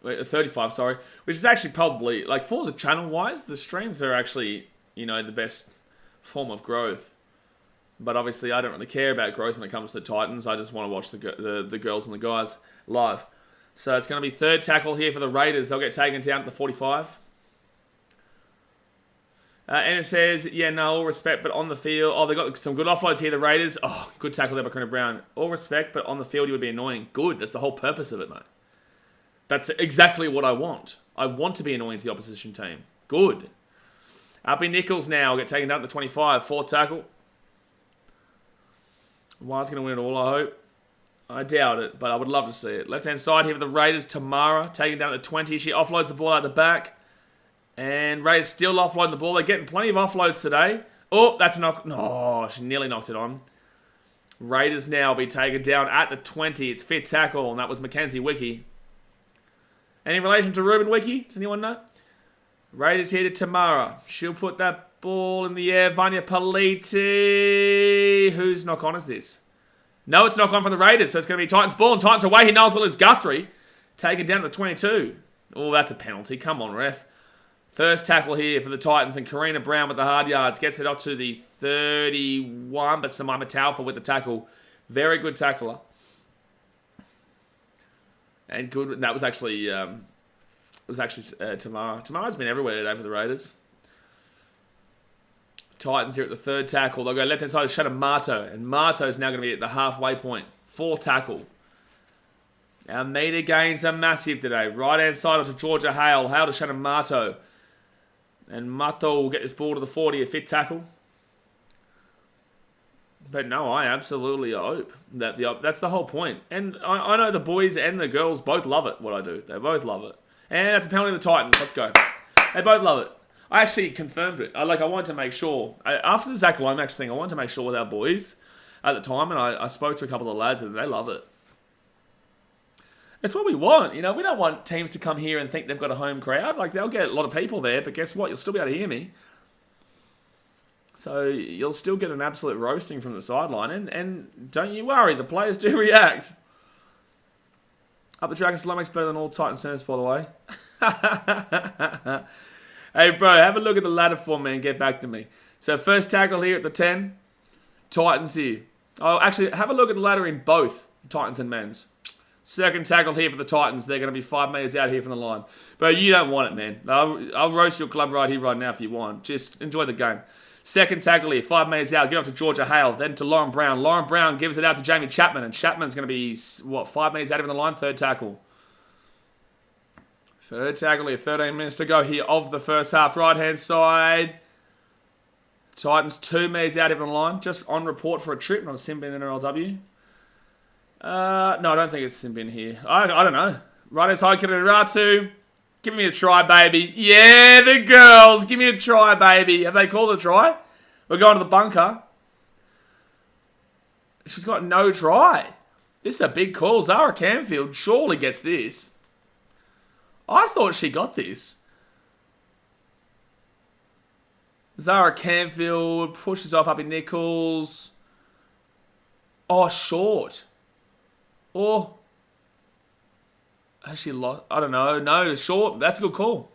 35, sorry. Which is actually probably, like, for the channel-wise, the streams are actually, the best form of growth. But obviously, I don't really care about growth when it comes to the Titans. I just want to watch the girls and the guys live. So it's going to be third tackle here for the Raiders. They'll get taken down at the 45. And it says, yeah, no, all respect, but on the field... Oh, they got some good offloads here, the Raiders. Oh, good tackle there by Karina Brown. All respect, but on the field you would be annoying. Good, that's the whole purpose of it, mate. That's exactly what I want. I want to be annoying to the opposition team. Good. Uppy Nichols now get taken down to the 25. Fourth tackle. Wild's going to win it all, I hope. I doubt it, but I would love to see it. Left-hand side here for the Raiders. Tamara taken down to the 20. She offloads the ball out the back. And Raiders still offloading the ball. They're getting plenty of offloads today. Oh, that's a knock. No, she nearly knocked it on. Raiders now will be taken down at the 20. It's fifth tackle, and that was Mackenzie Wiki. And in relation to Ruben Wiki, does anyone know? Raiders here to Tamara. She'll put that ball in the air. Vanya Politi. Whose knock on is this? No, it's knock on from the Raiders, so it's going to be Titans ball. And Titans away. He knows well it's Guthrie. Taken down to the 22. Oh, that's a penalty. Come on, ref. First tackle here for the Titans, and Karina Brown with the hard yards. Gets it up to the 31, but Samima Taufa with the tackle. Very good tackler. And good. That was actually Tamara. Tamara's been everywhere today for the Raiders. Titans here at the third tackle. They'll go left-hand side to Shannon Marto. And Marto's now going to be at the halfway point. Fourth tackle. Our meter gains are massive today. Right-hand side to Georgia Hale. Hale to Shannon Marto. And Mato will get this ball to the 40, a fifth tackle. But no, I absolutely hope that that's the whole point. And I know the boys and the girls both love it, what I do. They both love it. And that's a penalty of the Titans. Let's go. They both love it. I actually confirmed it. I wanted to make sure. After the Zach Lomax thing, I wanted to make sure with our boys at the time. And I spoke to a couple of the lads and they love it. It's what we want. We don't want teams to come here and think they've got a home crowd. Like, they'll get a lot of people there, but guess what? You'll still be able to hear me. So you'll still get an absolute roasting from the sideline. And don't you worry, the players do react. Up the Dragons, Lomax better than all Titan centers, by the way. Hey, bro, have a look at the ladder for me and get back to me. So first tackle here at the 10. Titans here. Oh, actually, have a look at the ladder in both Titans and men's. Second tackle here for the Titans. They're going to be 5 metres out here from the line. But you don't want it, man. I'll roast your club right here, right now if you want. Just enjoy the game. Second tackle here, 5 metres out. Give it up to Georgia Hale. Then to Lauren Brown. Lauren Brown gives it out to Jamie Chapman. And Chapman's going to be, 5 metres out of the line. Third tackle. Third tackle here. 13 minutes to go here of the first half. Right-hand side. Titans 2 metres out of the line. Just on report for a trip. Not a sim bin NRLW. No, I don't think it's sim bin here. I don't know. Right-hand side. Ratu. Give me a try, baby. Yeah, the girls. Give me a try, baby. Have they called a try? We're going to the bunker. She's got no try. This is a big call. Zara Canfield surely gets this. I thought she got this. Zara Canfield pushes off Uppy Nichols. Oh, short. Or... has she lost? I don't know. No, short. That's a good call.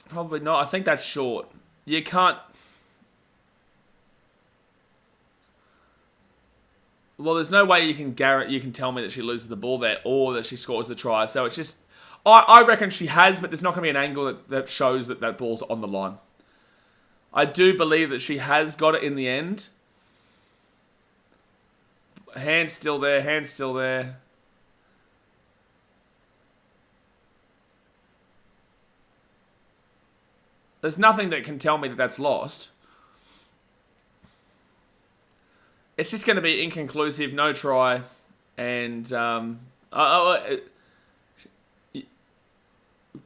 Probably not. I think that's short. You can't... well, there's no way you can tell me that she loses the ball there or that she scores the try. So it's just... I reckon she has, but there's not going to be an angle that shows that ball's on the line. I do believe that she has got it in the end. Hand's still there. Hand's still there. There's nothing that can tell me that that's lost. It's just going to be inconclusive, no try, and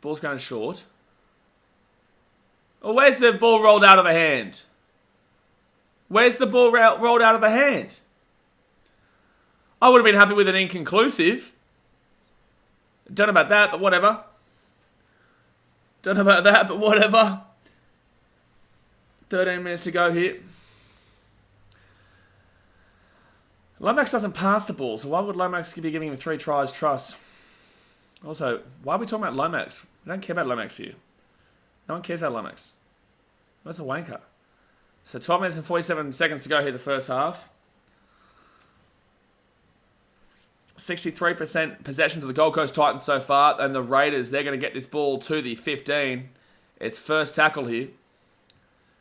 ball's going short. Oh, where's the ball rolled out of the hand? Where's the ball rolled out of the hand? I would have been happy with an inconclusive. Don't know about that, but whatever. Don't know about that, but whatever. 13 minutes to go here. Lomax doesn't pass the ball, so why would Lomax be giving him 3 tries trust? Also, why are we talking about Lomax? We don't care about Lomax here. No one cares about Lomax. Where's the wanker? So 12 minutes and 47 seconds to go here the first half. 63% possession to the Gold Coast Titans so far. And the Raiders, they're going to get this ball to the 15. It's first tackle here.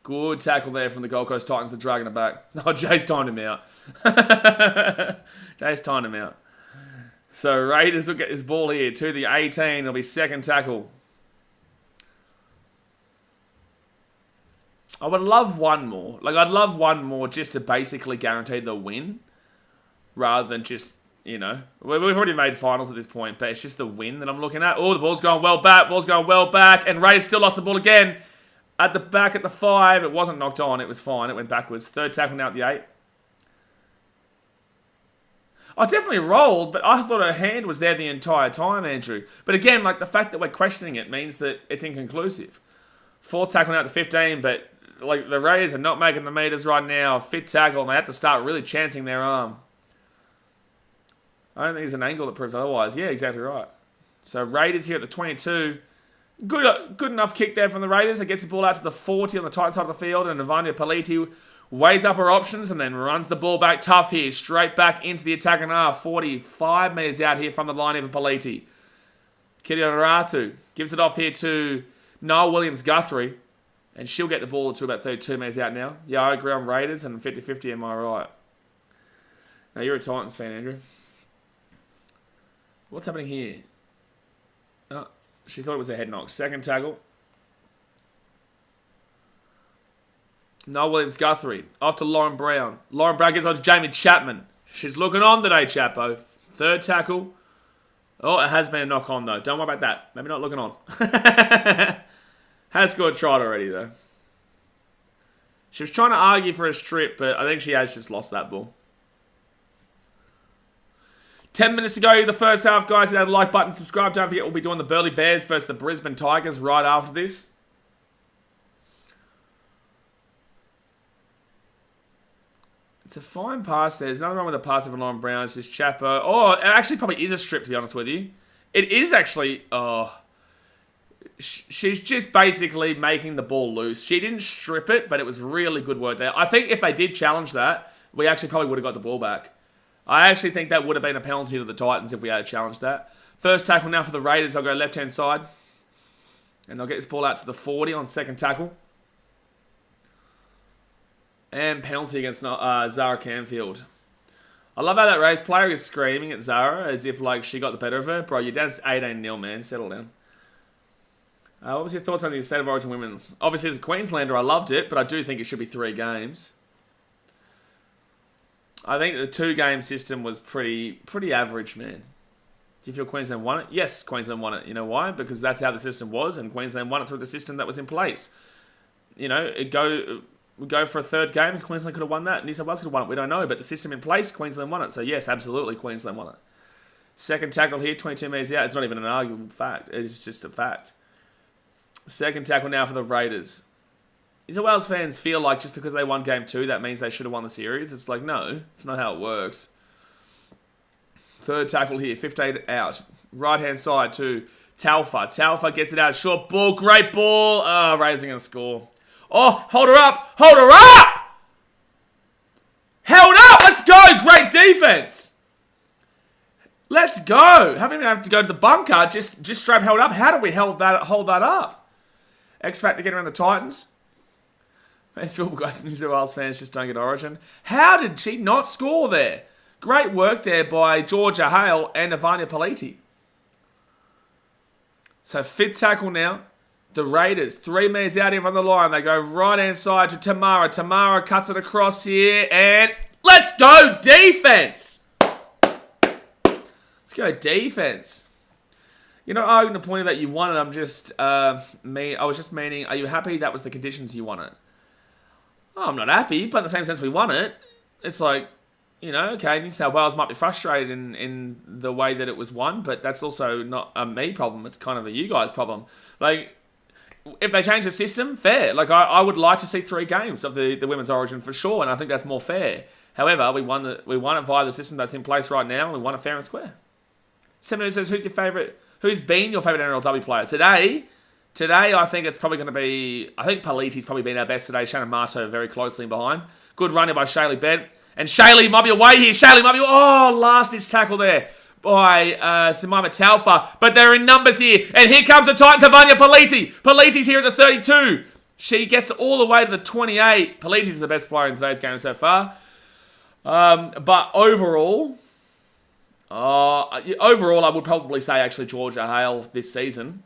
Good tackle there from the Gold Coast Titans. They're dragging it back. Oh, Jay's timed him out. Jay's timed him out. So Raiders will get this ball here to the 18. It'll be second tackle. I would love one more. Like, I'd love one more just to basically guarantee the win. Rather than just, you know... we've already made finals at this point, but it's just the win that I'm looking at. Oh, the ball's going well back. Ball's going well back. And Raiders still lost the ball again. At the back at the 5. It wasn't knocked on. It was fine. It went backwards. Third tackle now at the 8. I definitely rolled, but I thought her hand was there the entire time, Andrew. But again, like, the fact that we're questioning it means that it's inconclusive. Fourth tackle now at the 15, but... like, the Raiders are not making the meters right now. Fifth tackle, and they have to start really chancing their arm. I don't think there's an angle that proves otherwise. Yeah, exactly right. So, Raiders here at the 22. Good enough kick there from the Raiders. It gets the ball out to the 40 on the tight side of the field, and Ivania Politi weighs up her options and then runs the ball back tough here. Straight back into the attacking half. 45 metres out here from the line of Politi. Kiraratu gives it off here to Noel Williams-Guthrie. And she'll get the ball to about 32 metres out now. Yeah, I agree on Raiders and 50-50, am I right? Now, you're a Titans fan, Andrew. What's happening here? Oh, she thought it was a head knock. Second tackle. Noel Williams-Guthrie. Off to Lauren Brown. Lauren Brown gets on to Jamie Chapman. She's looking on today, Chapo. Third tackle. Oh, it has been a knock on, though. Don't worry about that. Maybe not looking on. Has scored a try already, though. She was trying to argue for a strip, but I think she has just lost that ball. 10 minutes to go, the first half, guys. Hit that like button, subscribe. Don't forget, we'll be doing the Burleigh Bears versus the Brisbane Tigers right after this. It's a fine pass there. There's nothing wrong with the pass of Lauren Brown. It's just Chapo. Oh, it actually probably is a strip, to be honest with you. It is actually... oh... she's just basically making the ball loose. She didn't strip it, but it was really good work there. I think if they did challenge that, we actually probably would have got the ball back. I actually think that would have been a penalty to the Titans if we had challenged that. First tackle now for the Raiders. I'll go left-hand side. And they'll get this ball out to the 40 on second tackle. And penalty against Zara Canfield. I love how that Rays player is screaming at Zara as if like she got the better of her. Bro, you're down 18-0, man. Settle down. What was your thoughts on the State of Origin Women's? Obviously, as a Queenslander, I loved it, but I do think it should be 3 games. I think the 2-game system was pretty average, man. Do you feel Queensland won it? Yes, Queensland won it. You know why? Because that's how the system was, and Queensland won it through the system that was in place. You know, we go for a 3rd game, and Queensland could have won that. New South Wales could have won it. We don't know, but the system in place, Queensland won it. So yes, absolutely, Queensland won it. Second tackle here, 22 metres out. It's not even an arguable fact. It's just a fact. Second tackle now for the Raiders. New South Wales fans feel like just because they won game 2, that means they should have won the series. It's like, no, it's not how it works. Third tackle here, 15 out. Right-hand side to Taufa. Taufa gets it out. Short ball, great ball. Oh, Raiders are going to score. Oh, hold her up. Hold her up! Held up! Let's go! Great defense! Let's go! Haven't even have to go to the bunker. Just straight held up. How do we hold that up? X-Factor getting around the Titans. Fans, guys, New South Wales fans just don't get Origin. How did she not score there? Great work there by Georgia Hale and Ivania Politi. So 5th tackle now. The Raiders, 3 metres out here on the line. They go right-hand side to Tamara. Tamara cuts it across here. And let's go defense. Let's go defense. You're not arguing the point that you won it. I was just meaning, are you happy that was the conditions you won it? Oh, I'm not happy, but in the same sense we won it. It's like, you know, okay, New South Wales might be frustrated in the way that it was won, but that's also not a me problem. It's kind of a you guys problem. Like, if they change the system, fair. Like, I would like to see 3 games of the Women's Origin for sure, and I think that's more fair. However, we won it via the system that's in place right now, and we won it fair and square. Seminole says, who's been your favourite NRLW player? Today, I think it's probably going to be... I think Politi's probably been our best today. Shannon Marto very closely behind. Good running by Shaylee Bent. And Shaylee might be away here. Oh, last-ditch tackle there by Simaima Taufa. But they're in numbers here. And here comes the Titans, Ivania Politi. Politi's here at the 32. She gets all the way to the 28. Politi's the best player in today's game so far. But overall, I would probably say actually Georgia Hale this season.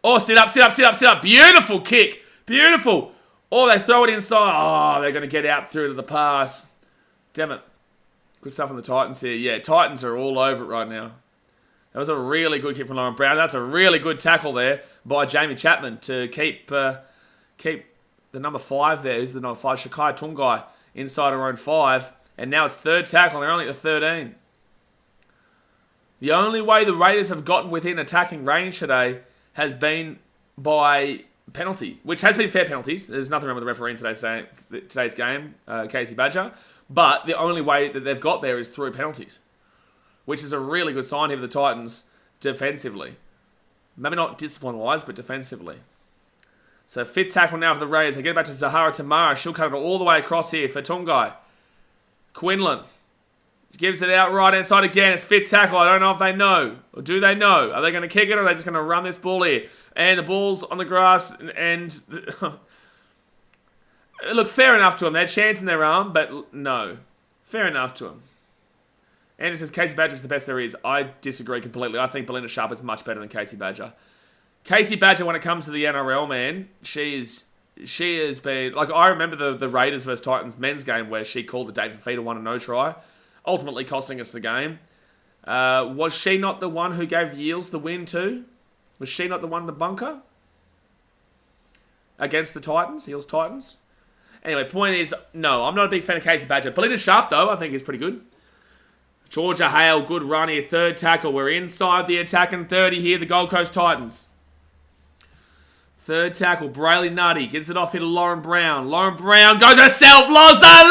Oh, sit up. Beautiful kick. Beautiful. Oh, they throw it inside. Oh, they're going to get out through to the pass. Damn it. Good stuff on the Titans here. Yeah, Titans are all over it right now. That was a really good kick from Lauren Brown. That's a really good tackle there by Jamie Chapman to keep the number 5 there. Who's the number 5? Shakai Tungai inside her own 5. And now it's 3rd tackle and they're only at the 13. The only way the Raiders have gotten within attacking range today has been by penalty, which has been fair penalties. There's nothing wrong with the referee in today's game, Casey Badger. But the only way that they've got there is through penalties, which is a really good sign here for the Titans defensively. Maybe not discipline-wise, but defensively. So 5th tackle now for the Raiders. They get it back to Zahara Tamara. She'll cut it all the way across here for Tungai. Quinlan gives it out right-hand side again. It's 5th tackle. I don't know if they know. Or do they know? Are they going to kick it or are they just going to run this ball here? And the ball's on the grass and... Look, fair enough to them. They're chancing their arm, but no. Fair enough to them. Andy says Casey Badger is the best there is. I disagree completely. I think Belinda Sharp is much better than Casey Badger. Casey Badger, when it comes to the NRL, man, she has been... Like, I remember the Raiders versus Titans men's game where she called the David Fifita one and no try, ultimately costing us the game. Was she not the one who gave the Eels the win too? Was she not the one in the bunker? Against the Titans, Eels Titans? Anyway, point is, no, I'm not a big fan of Casey Badger. Belinda Sharp, though, I think is pretty good. Georgia Hale, good run here. 3rd tackle. We're inside the attacking 30 here, the Gold Coast Titans. 3rd tackle. Brayley Nutty gets it off here to Lauren Brown. Lauren Brown goes herself. Loza!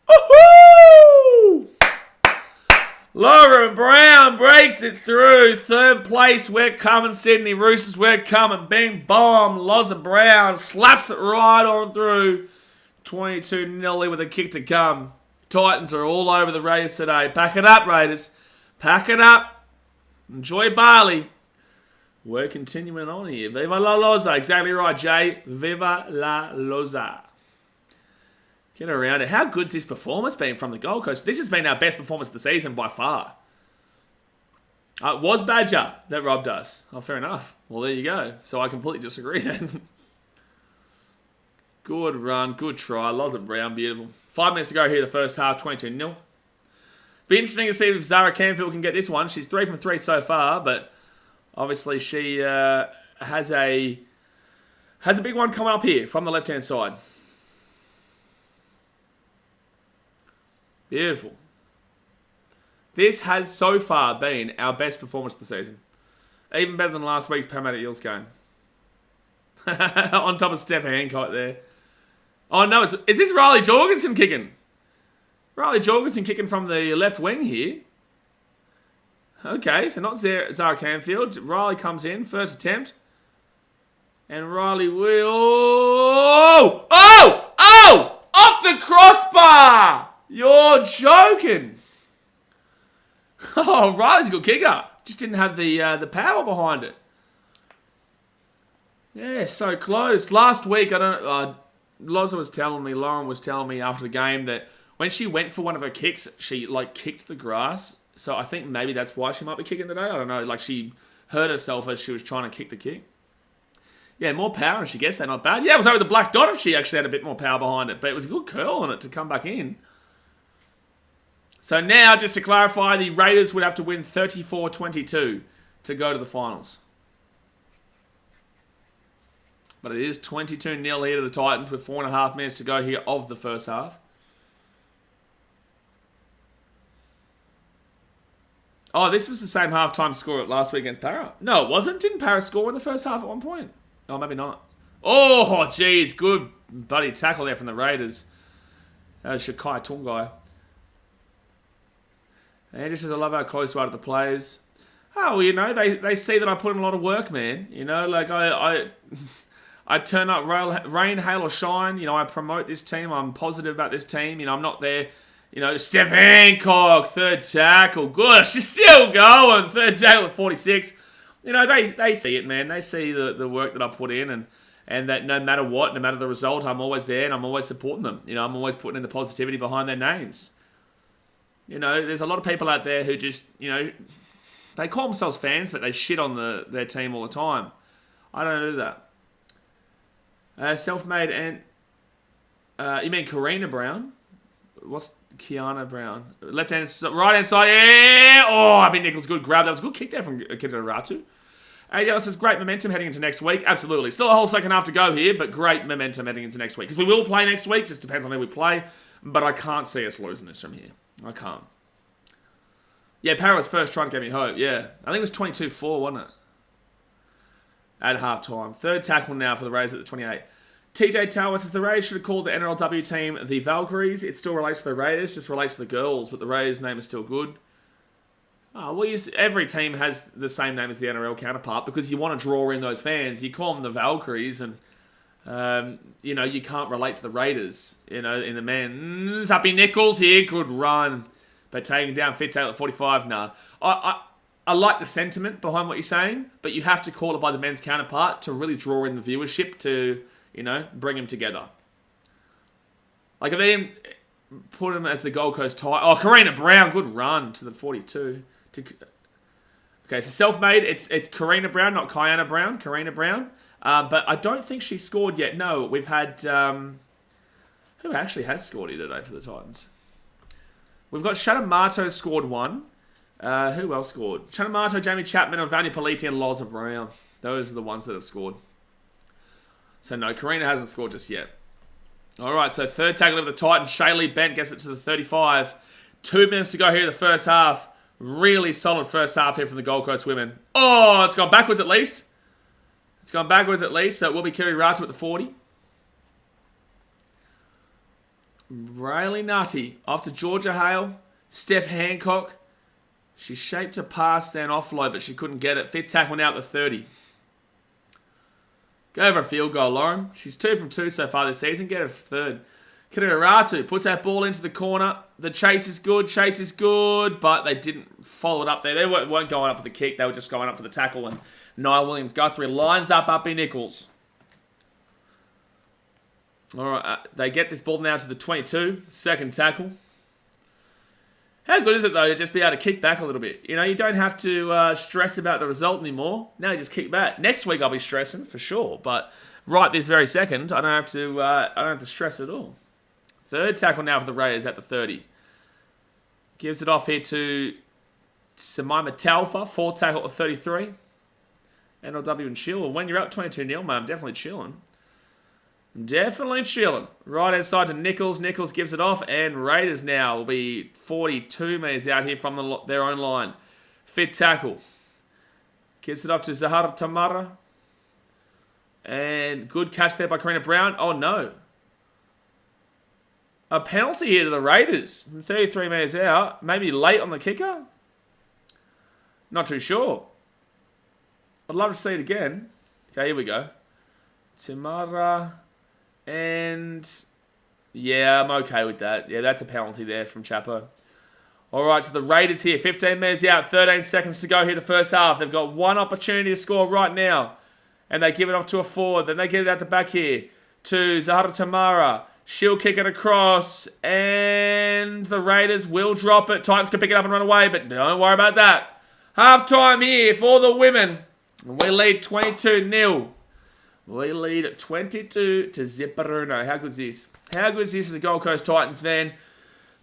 Woohoo! Lauren Brown breaks gets it through. Third place, we're coming. Sydney Roosters, we're coming. Bing, bomb. Loza Brown slaps it right on through. 22-0 with a kick to come. Titans are all over the Raiders today. Pack it up, Raiders. Pack it up. Enjoy Bali. We're continuing on here. Viva la Loza. Exactly right, Jay. Viva la Loza. Get around it. How good's this performance been from the Gold Coast? This has been our best performance of the season by far. It was Badger that robbed us. Oh, fair enough. Well, there you go. So I completely disagree then. Good run. Good try. Loza Brown. Beautiful. 5 minutes to go here, the first half. 22-0. Be interesting to see if Zara Canfield can get this one. She's 3 from 3 so far, but obviously she has a big one coming up here from the left-hand side. Beautiful. This has so far been our best performance of the season. Even better than last week's Parramatta Eels game. On top of Steph Hancock there. Oh no, is this Riley Jorgensen kicking? Riley Jorgensen kicking from the left wing here. Okay, so not Zara Canfield. Riley comes in, first attempt. And Riley will... Oh! Off the crossbar! You're joking. Oh, Riley's a good kicker. Just didn't have the power behind it. Yeah, so close. Last week, Lauren was telling me after the game that when she went for one of her kicks, she kicked the grass. So I think maybe that's why she might be kicking today. I don't know. She hurt herself as she was trying to kick the kick. Yeah, more power and she gets that. Not bad. Yeah, it was over the black dot if she actually had a bit more power behind it. But it was a good curl on it to come back in. So now, just to clarify, the Raiders would have to win 34-22 to go to the finals. But it is 22-0 here to the Titans with 4.5 minutes to go here of the first half. Oh, this was the same halftime score last week against Para. No, it wasn't. Didn't Para score in the first half at one point? Oh, maybe not. Oh, geez. Good buddy tackle there from the Raiders. That was Shakai Tungai. And just as I love how close we are to the players. Oh, well, they see that I put in a lot of work, man. I turn up rain, hail or shine. I promote this team. I'm positive about this team. I'm not there. Steph Hancock, third tackle. Good, she's still going. Third tackle at 46. They see it, man. They see the work that I put in and that no matter what, no matter the result, I'm always there and I'm always supporting them. I'm always putting in the positivity behind their names. There's a lot of people out there who just, they call themselves fans, but they shit on their team all the time. I don't do that. Self-made and... you mean Karina Brown? What's Kiana Brown? Left-hand, right-hand side. Yeah! Oh, I mean, Nichols, good grab. That was a good kick there from Kitaratu. ADL says, great momentum heading into next week. Absolutely. Still a whole second half to go here, but great momentum heading into next week. Because we will play next week. Just depends on who we play. But I can't see us losing this from here. I can't. Yeah, Para's first try gave me hope. Yeah. I think it was 22-4, wasn't it? At half-time. Third tackle now for the Raiders at the 28. TJ Tower says the Raiders should have called the NRLW team the Valkyries. It still relates to the Raiders, just relates to the girls, but the Raiders' name is still good. Every team has the same name as the NRL counterpart because you want to draw in those fans. You call them the Valkyries and, you can't relate to the Raiders, in the men's. Happy Nichols here, good run. But taking down Fitzale at 45, nah. I like the sentiment behind what you're saying, but you have to call it by the men's counterpart to really draw in the viewership to... bring them together. If they didn't put them as the Gold Coast tie. Oh, Karina Brown, good run to the 42. Okay, so self-made, it's Karina Brown, not Kiana Brown. Karina Brown. But I don't think she scored yet. No, we've had... who actually has scored here today for the Titans? We've got Shannon Marto scored one. Who else scored? Shannon Marto, Jamie Chapman, Vanya Politi, and Loza Brown. Those are the ones that have scored. So no, Karina hasn't scored just yet. Alright, so third tackle of the Titans. Shaylee Bent gets it to the 35. 2 minutes to go here in the first half. Really solid first half here from the Gold Coast women. Oh, it's gone backwards at least. So it will be Kiri Ratu at the 40. Rayleigh Nutty off to Georgia Hale. Steph Hancock. She shaped a pass, then offload, but she couldn't get it. Fifth tackle now at the 30. Go for a field goal, Lauren. She's 2 from 2 so far this season. Get her third. Kiraratu puts that ball into the corner. The chase is good, but they didn't follow it up there. They weren't going up for the kick. They were just going up for the tackle, and Nia Williams-Guthrie lines up Uppy Nichols. All right, they get this ball now to the 22. Second tackle. How good is it, though, to just be able to kick back a little bit? You know, you don't have to stress about the result anymore. Now you just kick back. Next week I'll be stressing, for sure. But right this very second, I don't have to stress at all. Third tackle now for the Raiders at the 30. Gives it off here to Semaima Taufa. Fourth tackle at 33. NRLW and chill. When you're up 22-0, man, I'm definitely chilling. Definitely chilling. Right outside to Nichols. Nichols gives it off. And Raiders now will be 42 metres out here from their own line. Fifth tackle. Gives it off to Zahara Tamara. And good catch there by Karina Brown. Oh, no. A penalty here to the Raiders. 33 metres out. Maybe late on the kicker? Not too sure. I'd love to see it again. Okay, here we go. Tamara. And yeah, I'm okay with that. Yeah, that's a penalty there from Chapo. All right, so the Raiders here. 15 metres out. 13 seconds to go here the first half. They've got one opportunity to score right now. And they give it off to a forward. Then they get it out the back here to Zahara Tamara. She'll kick it across. And the Raiders will drop it. Titans can pick it up and run away. But don't worry about that. Half time here for the women. We lead 22-0. We lead 22 to Zipperuno. How good is this? How good is this as a Gold Coast Titans fan?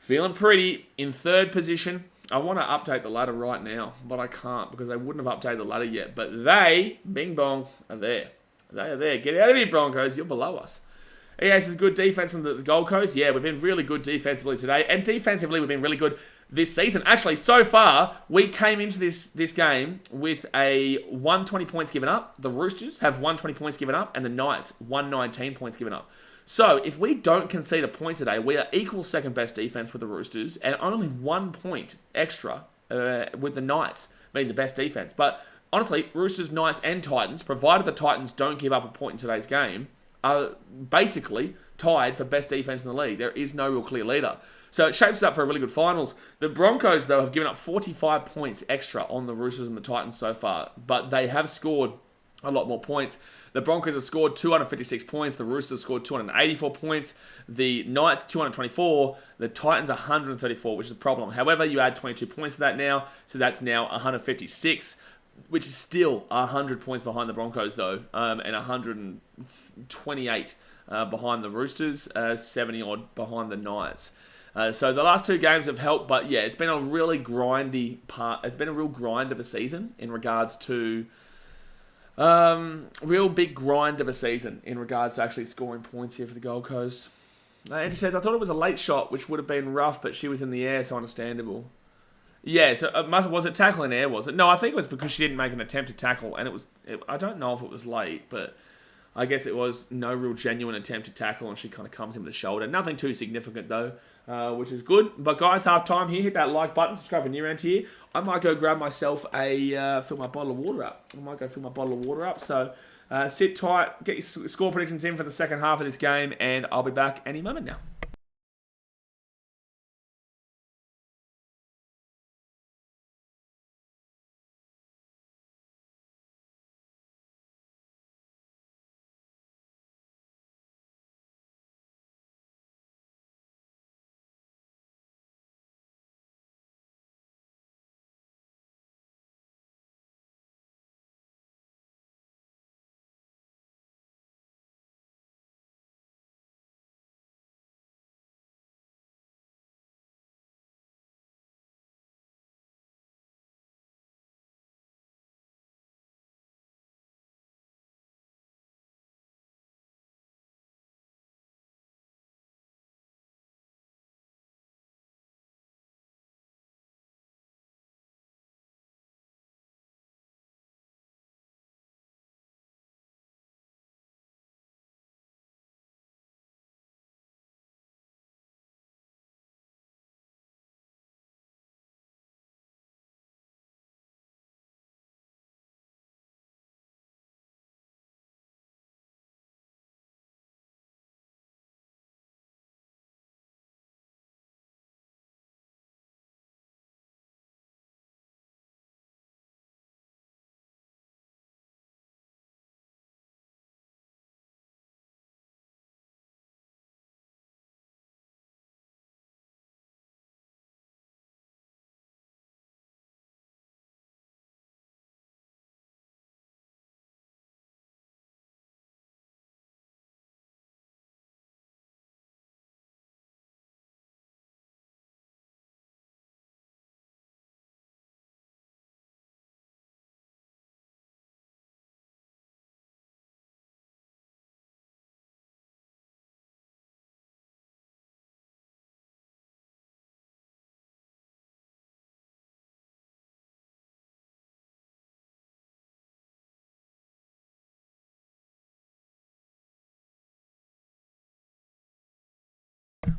Feeling pretty in third position. I want to update the ladder right now, but I can't because they wouldn't have updated the ladder yet. But they, bing bong, are there. They are there. Get out of here, Broncos. You're below us. EA says good defense on the Gold Coast. Yeah, we've been really good defensively today. And defensively, we've been really good this season. Actually, so far, we came into this game with a 120 points given up. The Roosters have 120 points given up. And the Knights, 119 points given up. So, if we don't concede a point today, we are equal second best defense with the Roosters. And only 1 point extra with the Knights being the best defense. But honestly, Roosters, Knights, and Titans, provided the Titans don't give up a point in today's game, are basically tied for best defense in the league. There is no real clear leader. So it shapes up for a really good finals. The Broncos, though, have given up 45 points extra on the Roosters and the Titans so far. But they have scored a lot more points. The Broncos have scored 256 points. The Roosters have scored 284 points. The Knights, 224. The Titans, 134, which is a problem. However, you add 22 points to that now. So that's now 156. Which is still 100 points behind the Broncos, though, and 128 behind the Roosters, 70-odd behind the Knights. So the last two games have helped, but yeah, it's been a really grindy part. It's been a real grind of a season in regards to real big grind of a season in regards to actually scoring points here for the Gold Coast. Andrew says, I thought it was a late shot, which would have been rough, but she was in the air, so understandable. Yeah, so was it tackle in air, was it? No, I think it was because she didn't make an attempt to tackle, and I don't know if it was late, but I guess it was no real genuine attempt to tackle, and she kind of comes in with the shoulder. Nothing too significant, though, which is good. But guys, half time here. Hit that like button. Subscribe for new around here. I might go grab myself fill my bottle of water up. So sit tight, get your score predictions in for the second half of this game, and I'll be back any moment now.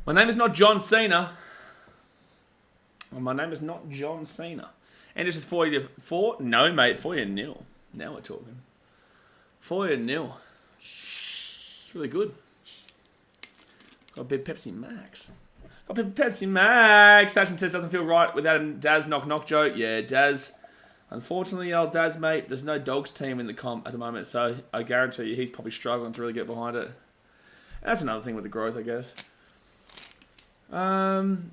My name is not John Cena. Well, my name is not John Cena. And this is 4-4. No, mate, 4-0. Now we're talking. 4-0. It's really good. Got a bit of Pepsi Max. Got a bit of Pepsi Max. Sashin says doesn't feel right without a Daz knock joke. Yeah, Daz. Unfortunately, old Daz, mate, there's no dogs team in the comp at the moment, so I guarantee you he's probably struggling to really get behind it. That's another thing with the growth, I guess.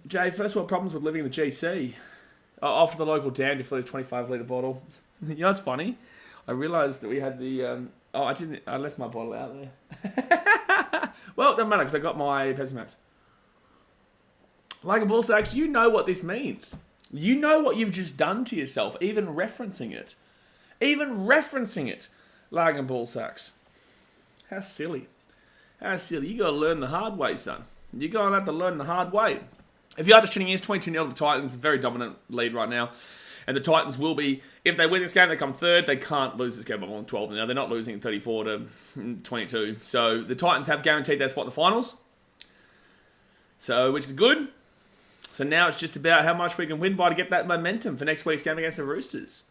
Jay, first world problems with living in the GC. After the local dam to fill his 25-litre bottle. You know what's funny? I realised that we had the... I left my bottle out there. Well, it doesn't matter because I got my Pepsi Max. Like a bull sacks, you know what this means. You know what you've just done to yourself, even referencing it. Even referencing it. Like a bull sacks. How silly. How silly. You got to learn the hard way, son. You're going to have to learn the hard way. If you are just tuning in, it's 22-0 to the Titans. Very dominant lead right now. And the Titans will be, if they win this game, they come third. They can't lose this game by more than 12 now. They're not losing 34-22. So the Titans have guaranteed their spot in the finals. So, which is good. So now it's just about how much we can win by to get that momentum for next week's game against the Roosters.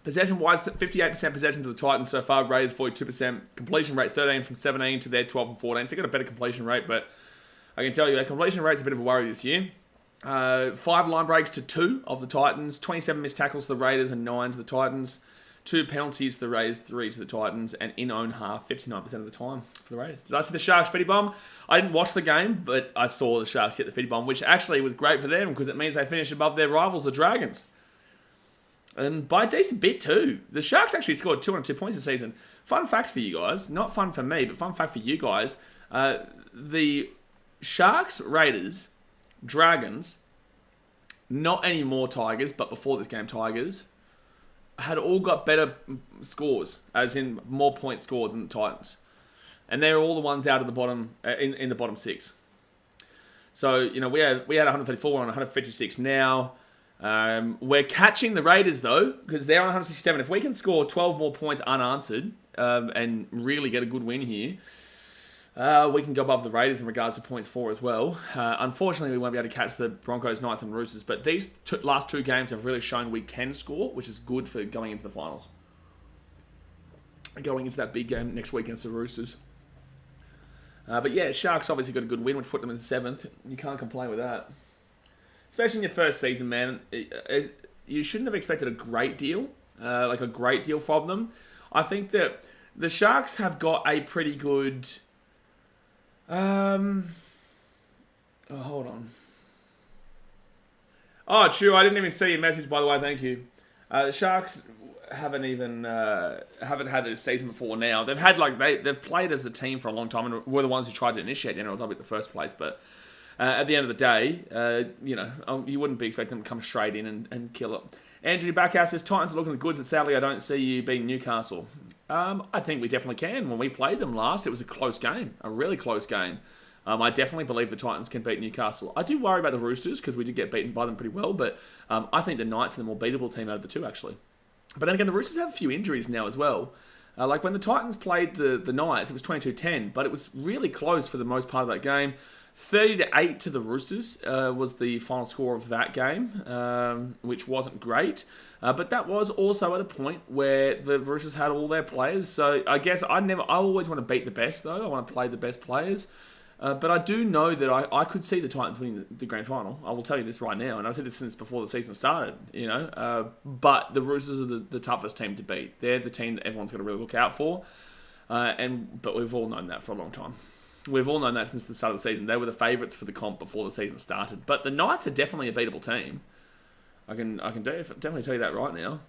Possession-wise, 58% possession to the Titans so far. Raiders 42%. Completion rate 13 from 17 to their 12 and 14. So they've got a better completion rate, but I can tell you, their completion rate's a bit of a worry this year. 5 line breaks to 2 of the Titans. 27 missed tackles to the Raiders and 9 to the Titans. 2 penalties to the Raiders, 3 to the Titans. And in own half, 59% of the time for the Raiders. Did I see the Sharks fitty bomb? I didn't watch the game, but I saw the Sharks hit the fitty bomb, which actually was great for them because it means they finished above their rivals, the Dragons. And by a decent bit too. The Sharks actually scored 202 points this season. Fun fact for you guys, not fun for me, but fun fact for you guys. The Sharks, Raiders, Dragons, not anymore Tigers, but before this game Tigers, had all got better scores, as in more points scored than the Titans. And they're all the ones out of the bottom, in the bottom 6. So, you know, we had 134, we're on 156 now. We're catching the Raiders, though, because they're on 167. If we can score 12 more points unanswered and really get a good win here, we can go above the Raiders in regards to points for as well. Unfortunately, we won't be able to catch the Broncos, Knights and Roosters, but these last 2 games have really shown we can score, which is good for going into the finals. Going into that big game next week against the Roosters. But yeah, Sharks obviously got a good win, which put them in 7th. You can't complain with that. Especially in your first season, man. You shouldn't have expected a great deal, like a great deal from them. I think that the Sharks have got a pretty good... hold on. Oh, true. I didn't even see your message, by the way. Thank you. The Sharks haven't had a season before now. They've had they've played as a team for a long time and were the ones who tried to initiate NRLW in the first place. But at the end of the day, you wouldn't be expecting them to come straight in and kill it. Andrew Backhouse says Titans are looking good, but sadly I don't see you beating Newcastle. I think we definitely can. When we played them last, it was a close game, a really close game. I definitely believe the Titans can beat Newcastle. I do worry about the Roosters because we did get beaten by them pretty well, but I think the Knights are the more beatable team out of the 2, actually. But then again, the Roosters have a few injuries now as well. Like when the Titans played the Knights, it was 22-10, but it was really close for the most part of that game. 30-8 to the Roosters was the final score of that game, which wasn't great. But that was also at a point where the Roosters had all their players. So I guess I always want to beat the best, though. I want to play the best players. But I do know that I could see the Titans winning the grand final. I will tell you this right now, and I've said this since before the season started. But the Roosters are the toughest team to beat. They're the team that everyone's got to really look out for. But we've all known that for a long time. We've all known that since the start of the season. They were the favourites for the comp before the season started. But the Knights are definitely a beatable team. I can definitely tell you that right now.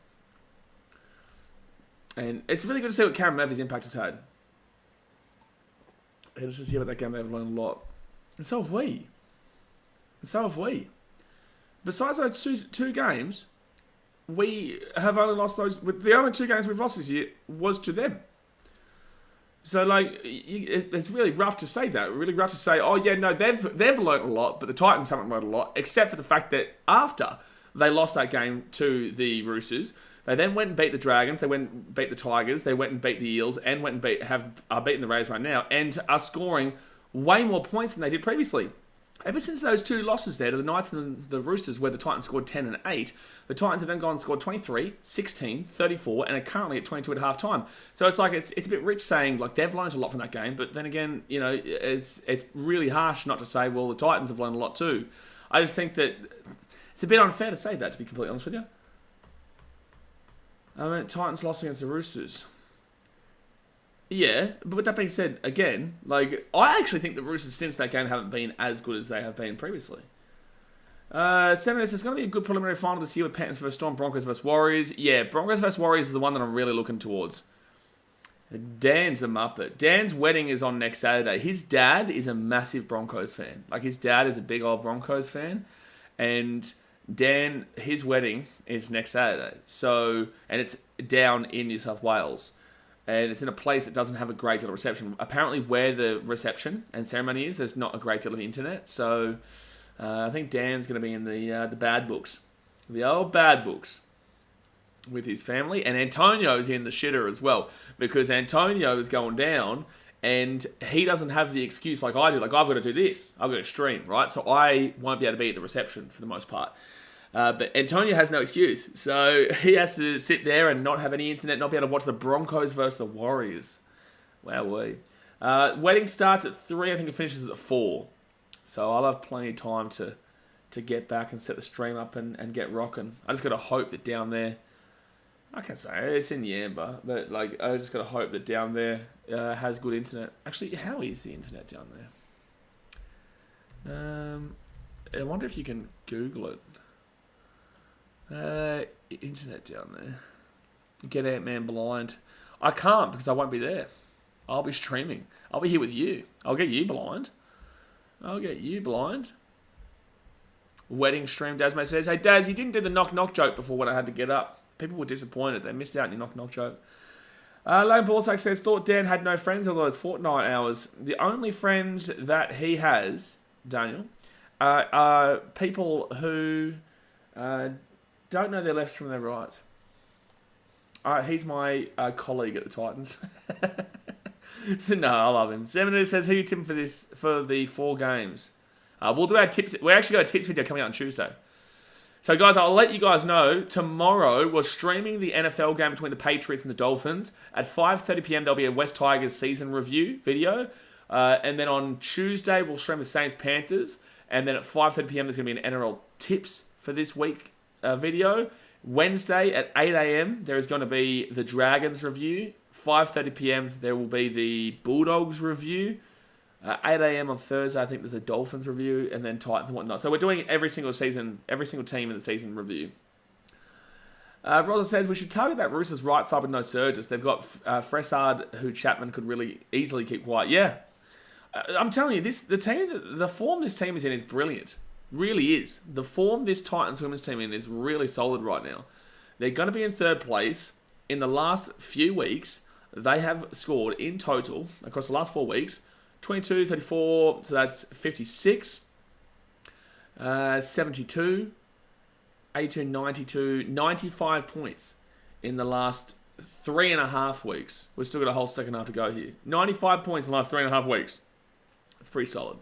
And it's really good to see what Cameron Murphy's impact has had. Let's just hear about that game. They've learned a lot. And so have we. Besides those two games, we have only lost those... The only 2 games we've lost this year was to them. So, it's really rough to say that. Really rough to say, oh, yeah, no, they've learnt a lot, but the Titans haven't learnt a lot, except for the fact that after they lost that game to the Roosters, they then went and beat the Dragons, they went and beat the Tigers, they went and beat the Eels, and are beating the Raiders right now, and are scoring way more points than they did previously. Ever since those 2 losses there to the Knights and the Roosters, where the Titans scored 10 and 8, the Titans have then gone and scored 23, 16, 34, and are currently at 22 at half time. So it's like it's a bit rich saying like they've learned a lot from that game, but then again, you know, it's really harsh not to say, well, the Titans have learned a lot too. I just think that it's a bit unfair to say that, to be completely honest with you. I mean, Titans lost against the Roosters. Yeah, but with that being said, again, like, I actually think the Roosters since that game haven't been as good as they have been previously. 7 minutes, it's going to be a good preliminary final this year with Panthers vs Storm, Broncos vs Warriors. Yeah, Broncos vs Warriors is the one that I'm really looking towards. Dan's a muppet. Dan's wedding is on next Saturday. His dad is a massive Broncos fan. Like, his dad is a big old Broncos fan. And Dan, his wedding is next Saturday. So, and it's down in New South Wales. And it's in a place that doesn't have a great deal of reception. Apparently, where the reception and ceremony is, there's not a great deal of internet. So, I think Dan's going to be in the bad books. The old bad books. With his family. And Antonio's in the shitter as well. Because Antonio is going down. And he doesn't have the excuse like I do. Like, I've got to do this. I've got to stream, right? So, I won't be able to be at the reception for the most part. But Antonio has no excuse. So he has to sit there and not have any internet, not be able to watch the Broncos versus the Warriors. Wowee. Wedding starts at 3. I think it finishes at 4. So I'll have plenty of time to get back and set the stream up and get rocking. I just got to hope that down there, I can say it's in the amber, but like I just got to hope that down there has good internet. Actually, how is the internet down there? I wonder if you can Google it. Internet down there. Get Ant-Man blind. I can't because I won't be there. I'll be streaming. I'll be here with you. I'll get you blind. Wedding stream, Dasmay says, hey Daz, you didn't do the knock-knock joke before when I had to get up. People were disappointed. They missed out on your knock-knock joke. Logan Paulsack says, thought Dan had no friends, although it's Fortnite hours. The only friends that he has, Daniel, are people who don't know their lefts from their rights. He's my colleague at the Titans. So no, I love him. 7 says, who you tipping for the 4 games? We'll do our tips. We actually got a tips video coming out on Tuesday. So guys, I'll let you guys know, tomorrow we're streaming the NFL game between the Patriots and the Dolphins. At 5:30 PM, there'll be a West Tigers season review video. And then on Tuesday, we'll stream the Saints Panthers. And then at 5:30 PM, there's going to be an NRL tips for this week video. Wednesday at 8 AM, there is going to be the Dragons review. 5:30 PM, there will be the Bulldogs review. 8 AM on Thursday, I think there's a Dolphins review, and then Titans and whatnot. So we're doing every single team in the season review. Rosa says we should target that Roosters right side with no surges. They've got Fressard, who Chapman could really easily keep quiet. Yeah, I'm telling you, the form this team is in is brilliant. Really is. The form this Titans women's team in is really solid right now. They're going to be in 3rd place. In the last few weeks, they have scored in total, across the last 4 weeks, 22, 34, so that's 56, 72, 82, 92, 95 points in the last 3.5 weeks. We've still got a whole second half to go here. 95 points in the last 3.5 weeks. That's pretty solid.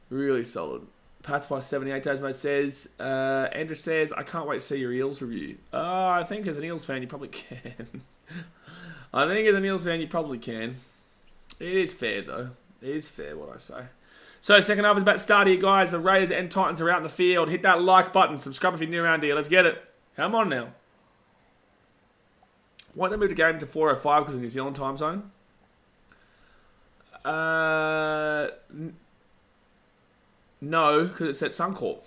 Really solid. Pats by 78 days, mate, says, Andrew says, I can't wait to see your Eels review. I think as an Eels fan, you probably can. It is fair, though. It is fair, what I say. So, second half is about to start here, guys. The Raiders and Titans are out in the field. Hit that like button. Subscribe if you're new around here. Let's get it. Come on now. Why don't they move the game to 4:05 because of New Zealand time zone? No, because it's at Suncorp.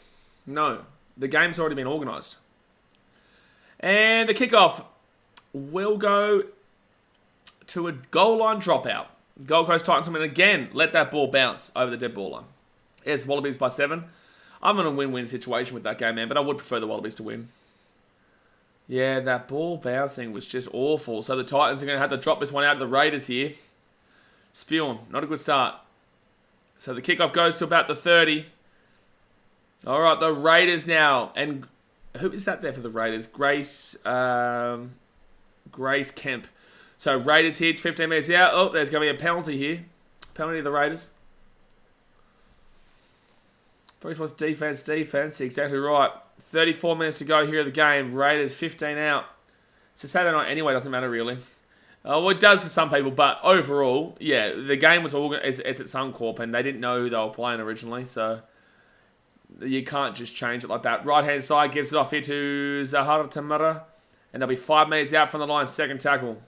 No. The game's already been organised. And the kickoff will go to a goal line dropout. Gold Coast Titans will again let that ball bounce over the dead ball line. Yes, Wallabies by 7. I'm in a win-win situation with that game, man, but I would prefer the Wallabies to win. Yeah, that ball bouncing was just awful. So the Titans are going to have to drop this one out of the Raiders here. Spewing. Not a good start. So the kickoff goes to about the 30. All right, the Raiders now. And who is that there for the Raiders? Grace Kemp. So Raiders here, 15 minutes out. Oh, there's going to be a penalty here. Penalty to the Raiders. Bruce wants defense. Exactly right. 34 minutes to go here of the game. Raiders 15 out. It's a Saturday night anyway. Doesn't matter really. Well, it does for some people, but overall, yeah, the game was it's at Suncorp, and they didn't know who they were playing originally, so you can't just change it like that. Right-hand side gives it off here to Zahara Tamara, and they'll be 5 minutes out from the line. Second tackle.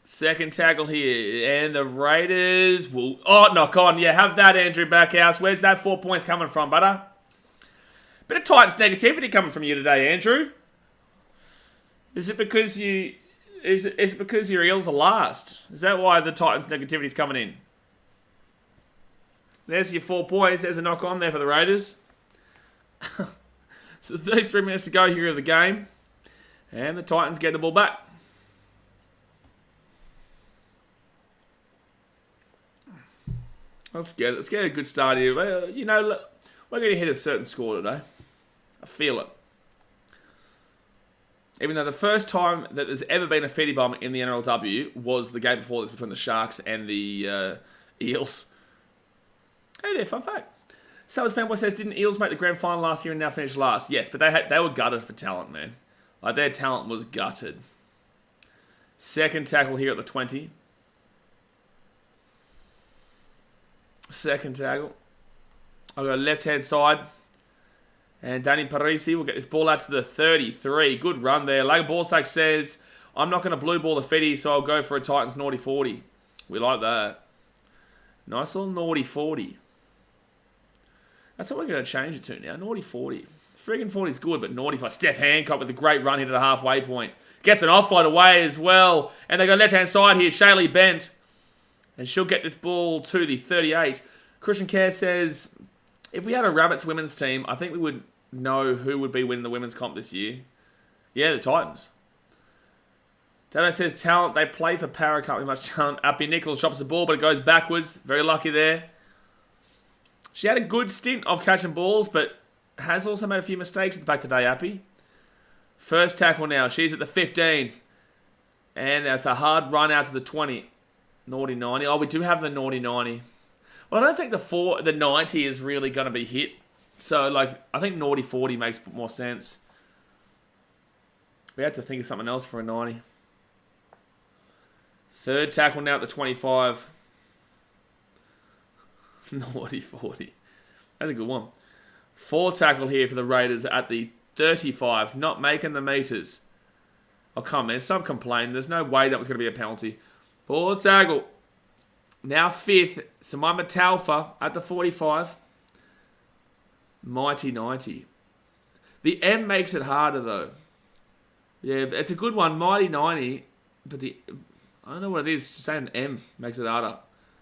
Second tackle here, and the Raiders will... Oh, knock on. Yeah, have that, Andrew Backhouse. Where's that 4 points coming from, butter? Bit of Titans negativity coming from you today, Andrew. Is it because is it because your Eels are last? Is that why the Titans negativity is coming in? There's your 4 points. There's a knock on there for the Raiders. So 33 minutes to go here of the game, and the Titans get the ball back. Let's get a good start here. Well, you know, we're going to hit a certain score today. I feel it. Even though the first time that there's ever been a feedy bomb in the NRLW was the game before this between the Sharks and the Eels. Hey there, fun fact. Salvage Fanboy says, didn't Eels make the grand final last year and now finish last? Yes, but they were gutted for talent, man. Like, their talent was gutted. Second tackle here at the 20. Second tackle. I'll go left-hand side. And Danny Parisi will get this ball out to the 33. Good run there. Lager Ballsack says, I'm not going to blue ball the Fetty, so I'll go for a Titans naughty 40. We like that. Nice little naughty 40. That's what we're going to change it to now. Naughty 40. Friggin' 40 is good, but naughty for Steph Hancock with a great run here to the halfway point. Gets an offload away as well. And they go left-hand side here. Shaylee Bent. And she'll get this ball to the 38. Christian Kerr says, if we had a Rabbits women's team, I think we would know who would be winning the women's comp this year. Yeah, the Titans. Davo says, talent, they play for Para, can't be much talent. Appy Nichols chops the ball, but it goes backwards. Very lucky there. She had a good stint of catching balls, but has also made a few mistakes at the back today, Appy. First tackle now. She's at the 15. And that's a hard run out to the 20. Naughty 90. Oh, we do have the naughty 90. Well, I don't think the 90 is really going to be hit. So, like, I think naughty 40 makes more sense. We had to think of something else for a 90. Third tackle now at the 25. Naughty 40. That's a good one. Fourth tackle here for the Raiders at the 35. Not making the meters. Oh, come on, man. Stop complaining. There's no way that was going to be a penalty. Fourth tackle. Now fifth. Samaima Taufa at the 45. Mighty 90. The M makes it harder, though. Yeah, it's a good one. Mighty 90. But I don't know what it is. Saying M makes it harder.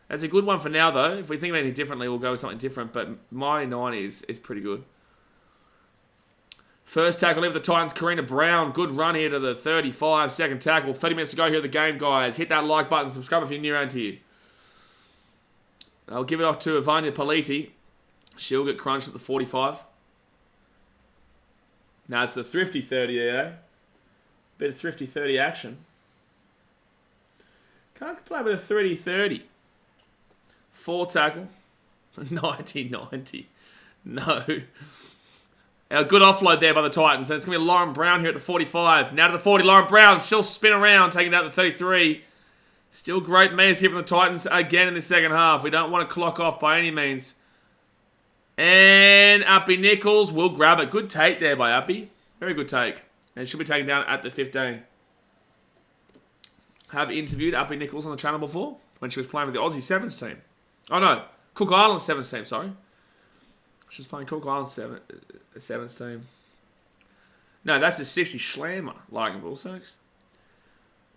That's a good one for now, though. If we think of anything differently, we'll go with something different. But Mighty 90 is pretty good. First tackle over the Titans, Karina Brown. Good run here to the 35. Second tackle. 30 minutes to go here at the game, guys. Hit that like button. Subscribe if you're new around here. I'll give it off to Ivania Politi. She'll get crunched at the 45. Now it's the thrifty 30 there, eh? Bit of thrifty 30 action. Can't complain with a 30-30. Four tackle. 90-90. No. A good offload there by the Titans. And it's going to be Lauren Brown here at the 45. Now to the 40. Lauren Brown. She'll spin around, taking it out to the 33. Still great measures here from the Titans again in the second half. We don't want to clock off by any means. And Appy Nichols will grab it. Good take there by Appy. Very good take. And she'll be taken down at the 15. Have interviewed Appy Nichols on the channel before when she was playing with the Aussie Sevens team. Oh no, Cook Island Sevens team, sorry. She was playing Cook Island Sevens team. No, that's a 60 slammer, Larkin Bullsacks.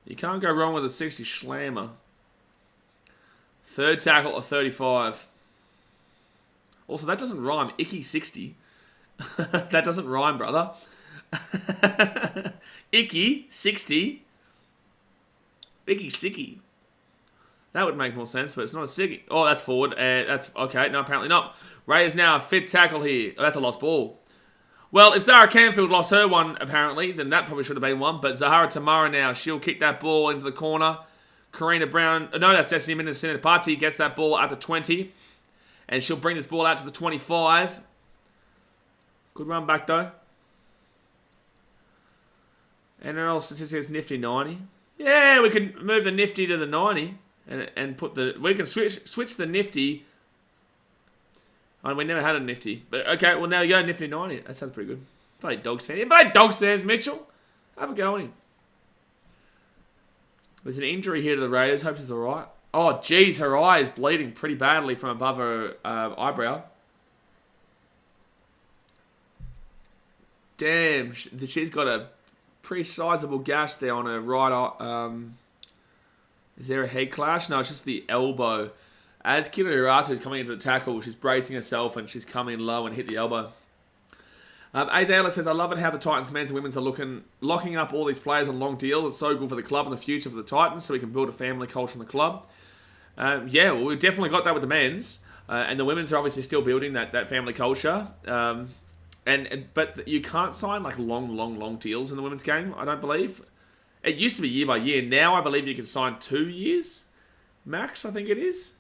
You can't go wrong with a 60 slammer. Third tackle of 35. Also, that doesn't rhyme. Icky 60. That doesn't rhyme, brother. Icky 60. Icky sicky. That would make more sense, but it's not a sicky. Oh, that's forward. That's okay. No, apparently not. Raiders now a fifth tackle here. Oh, that's a lost ball. Well, if Zahara Canfield lost her one, apparently, then that probably should have been one. But Zahara Tamara now, she'll kick that ball into the corner. Karina Brown, no, that's Destiny Minassinapati, gets that ball at the 20. And she'll bring this ball out to the 25. Good run back, though. NRL statistics nifty 90. Yeah, we can move the nifty to the 90 and put the... We can switch the nifty. Oh, we never had a nifty. But okay, well, now you go nifty 90. That sounds pretty good. Play dog stands. Yeah, play dog stands, Mitchell. Have a go on him. There's an injury here to the Raiders. Hope she's alright. Oh, geez, her eye is bleeding pretty badly from above her eyebrow. Damn, she's got a pretty sizable gash there on her right eye. Is there a head clash? No, it's just the elbow. As Kiruratu is coming into the tackle, she's bracing herself and she's coming low and hit the elbow. AJ Ellis says, I love it how the Titans men's and women's are locking up all these players on long deals. It's so good for the club and the future for the Titans so we can build a family culture in the club. Yeah, well, we've definitely got that with the men's. And the women's are obviously still building that family culture. But you can't sign like long deals in the women's game, I don't believe. It used to be year by year. Now I believe you can sign 2 years. Max, I think it is.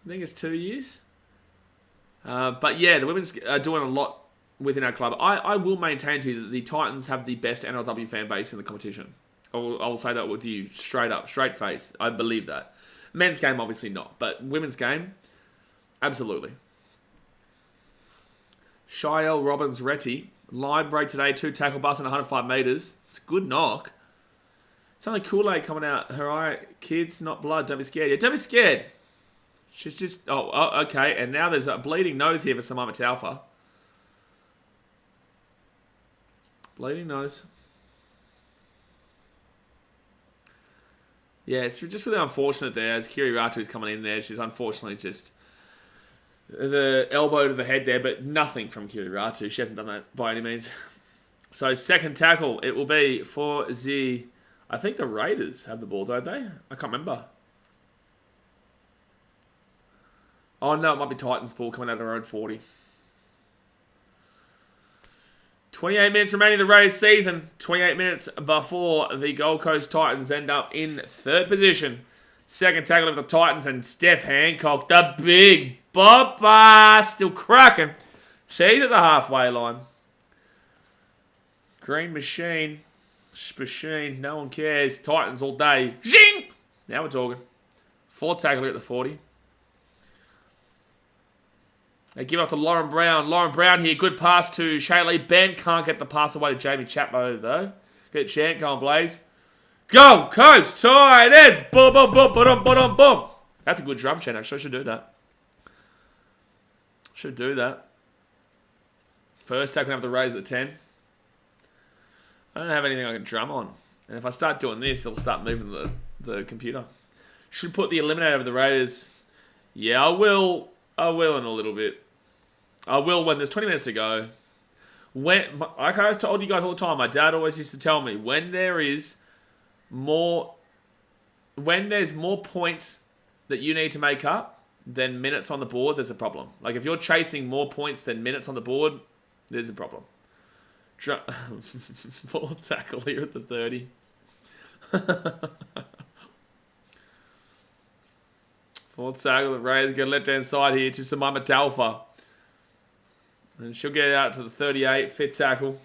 I think it's 2 years. But yeah, the women's are doing a lot within our club. I will maintain to you that the Titans have the best NRLW fan base in the competition. I'll say that with you straight up, straight face. I believe that. Men's game, obviously not. But women's game, absolutely. Shael Robbins-Retty. Line break today, 2 tackle busts and 105 metres. It's a good knock. Something Kool-Aid coming out. Her eye, kids, not blood. Don't be scared. Yeah, don't be scared. She's just... Oh, okay. And now there's a bleeding nose here for Samama Taufa. Bleeding nose. Yeah, it's just really unfortunate there. As Kiri Ratu is coming in there, she's unfortunately just the elbow to the head there, but nothing from Kiri Ratu. She hasn't done that by any means. So second tackle, it will be for the... I think the Raiders have the ball, don't they? I can't remember. Oh no, it might be Titans ball coming out of their own 40. 28 minutes remaining in the Raiders season. 28 minutes before the Gold Coast Titans end up in third position. Second tackle of the Titans and Steph Hancock, the big bopper, still cracking. She's at the halfway line. Green machine. No one cares. Titans all day. Zing! Now we're talking. Fourth tackle at the 40. They give up to Lauren Brown. Lauren Brown here. Good pass to Shaylee. Ben can't get the pass away to Jamie Chapman, though. Get Chant going, Blaze. Go, Coast Titans! Boom, boom, boom, boom, boom, boom. That's a good drum chant, actually. Should do that. Should do that. First tackle of the Rays at the 10. I don't have anything I can drum on. And if I start doing this, it'll start moving the computer. Should put the eliminator of the Raiders. Yeah, I will in a little bit. I will when there's 20 minutes to go. Like I always told you guys all the time, my dad always used to tell me, when there's more points that you need to make up than minutes on the board, there's a problem. Like if you're chasing more points than minutes on the board, there's a problem. Full tackle here at the 30. Full tackle. The Raiders go left-hand side here to Samama Taufa. And she'll get it out to the 38. Fifth tackle.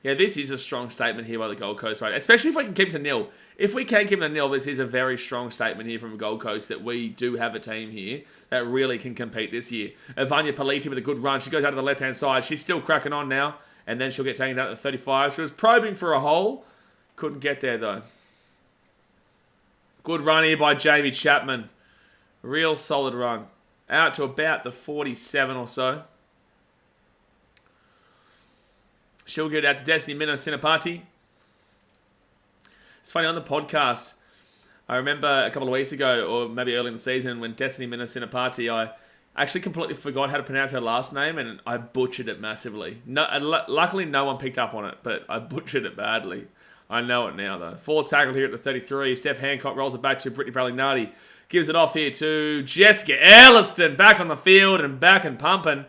Yeah, this is a strong statement here by the Gold Coast, right? Especially if we can keep it to nil. If we can keep it to nil, this is a very strong statement here from Gold Coast that we do have a team here that really can compete this year. Evania Paliti with a good run. She goes out to the left-hand side. She's still cracking on now. And then she'll get taken out to the 35. She was probing for a hole. Couldn't get there, though. Good run here by Jamie Chapman. Real solid run. Out to about the 47 or so. She'll get it out to Destiny Minassinapati. It's funny, on the podcast, I remember a couple of weeks ago, or maybe early in the season, when Destiny Minassinapati, I actually completely forgot how to pronounce her last name, and I butchered it massively. Luckily, no one picked up on it, but I butchered it badly. I know it now, though. Fourth tackle here at the 33. Steph Hancock rolls it back to Brittany Bradley-Nardi. Gives it off here to Jessica Elliston. Back on the field and back and pumping.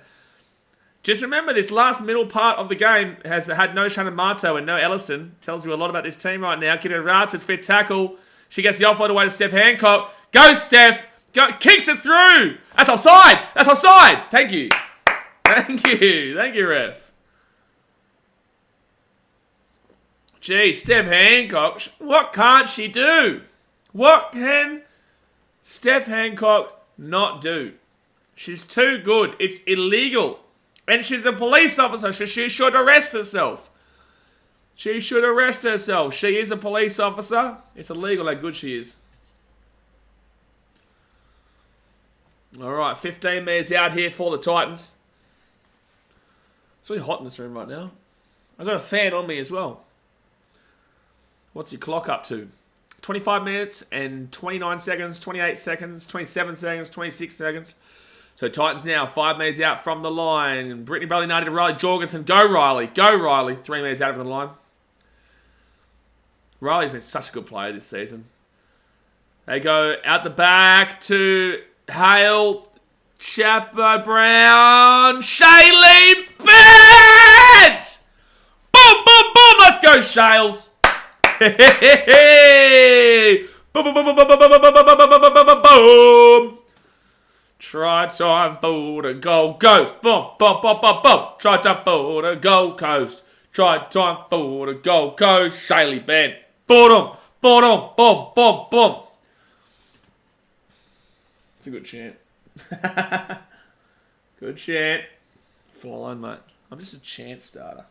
Just remember, this last middle part of the game has had no Shannon Marto and no Ellison. Tells you a lot about this team right now. Kittarata's fit tackle. She gets the offload away to Steph Hancock. Go, Steph! Go, kicks it through! That's offside! That's offside! Thank you. Thank you. Thank you, ref. Gee, Steph Hancock, what can't she do? What can Steph Hancock not do? She's too good. It's illegal. And she's a police officer, so she should arrest herself. She should arrest herself. She is a police officer. It's illegal how good she is. Alright, 15 minutes out here for the Titans. It's really hot in this room right now. I've got a fan on me as well. What's your clock up to? 25 minutes and 29 seconds, 28 seconds, 27 seconds, 26 seconds. So Titans now 5 minutes out from the line. Brittany Bradley Knighted to Riley Jorgensen. Go Riley. Go Riley. 3 minutes out from the line. Riley's been such a good player this season. They go out the back to Hale. Chapper Brown. Shaylee Bent! Boom, boom, boom. Let's go, Shales. Hey! Boom, boom, boom, boom, boom, boom, boom, boom, boom, boom, boom. Try time for the Gold Coast. Boom, boom, boom, boom, boom. Try time for the Gold Coast. Try time for the Gold Coast. Shaylee Bent. Boom, boom, boom, boom, boom. It's a good chant. Good chant. Flying, mate. I'm just a chant starter.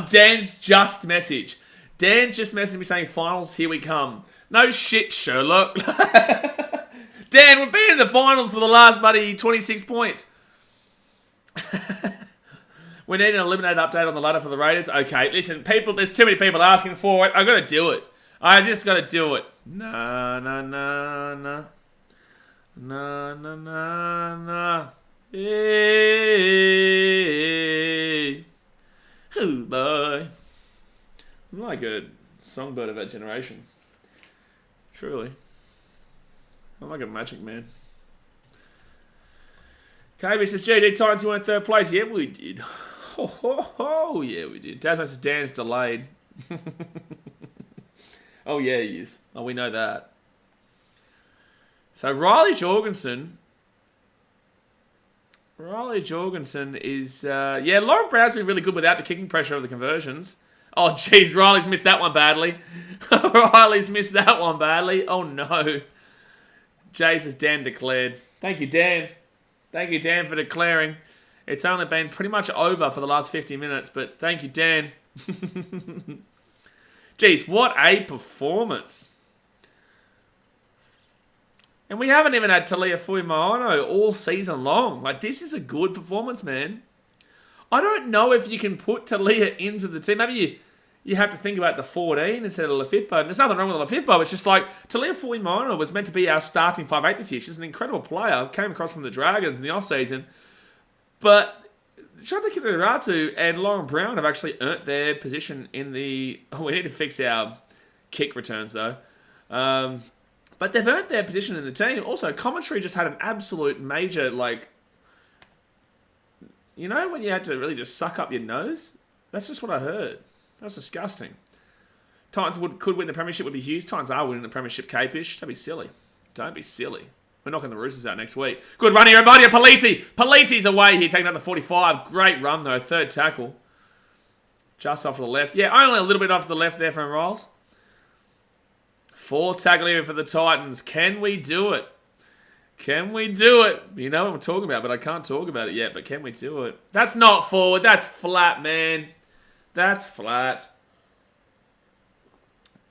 Dan's just message. Dan just messaged me saying, finals, here we come. No shit, Sherlock. Dan, we've been in the finals for the last, buddy, 26 points. We need an eliminated update on the ladder for the Raiders. Okay, listen, people, there's too many people asking for it. I've got to do it. I just got to do it. No. Hey. Oh, boy. I'm like a songbird of that generation. Truly. I'm like a magic man. KB says, GD Titans, you went third place. Yeah, we did. Oh, yeah, we did. Tasman says, Dan's delayed. Oh, yeah, he is. Oh, we know that. So, Riley Jorgensen is... yeah, Lauren Brown's been really good without the kicking pressure of the conversions. Oh, jeez, Riley's missed that one badly. Riley's missed that one badly. Oh, no. Jay says, Dan declared. Thank you, Dan. Thank you, Dan, for declaring. It's only been pretty much over for the last 50 minutes, but thank you, Dan. Jeez, what a performance. And we haven't even had Talia Fuimaono all season long. Like, this is a good performance, man. I don't know if you can put Talia into the team. Maybe you have to think about the 14 instead of Lafitpo. And there's nothing wrong with Lafitpo. It's just like, Talia Fuimaono was meant to be our starting 5'8" this year. She's an incredible player. Came across from the Dragons in the off-season. But Shota Kittaratu and Lauren Brown have actually earned their position in the... Oh, we need to fix our kick returns, though. But they've earned their position in the team. Also, commentary just had an absolute major, like... You know when you had to really just suck up your nose? That's just what I heard. That's disgusting. Titans could win the premiership, would be huge. Titans are winning the premiership, Capish. Don't be silly. Don't be silly. We're knocking the Roosters out next week. Good run here, everybody. Politi. Politi's away here, taking out the 45. Great run, though. Third tackle. Just off to the left. Yeah, only a little bit off to the left there from Riles. 4 tackle here for the Titans. Can we do it? Can we do it? You know what I'm talking about, but I can't talk about it yet. But can we do it? That's not forward. That's flat, man. That's flat.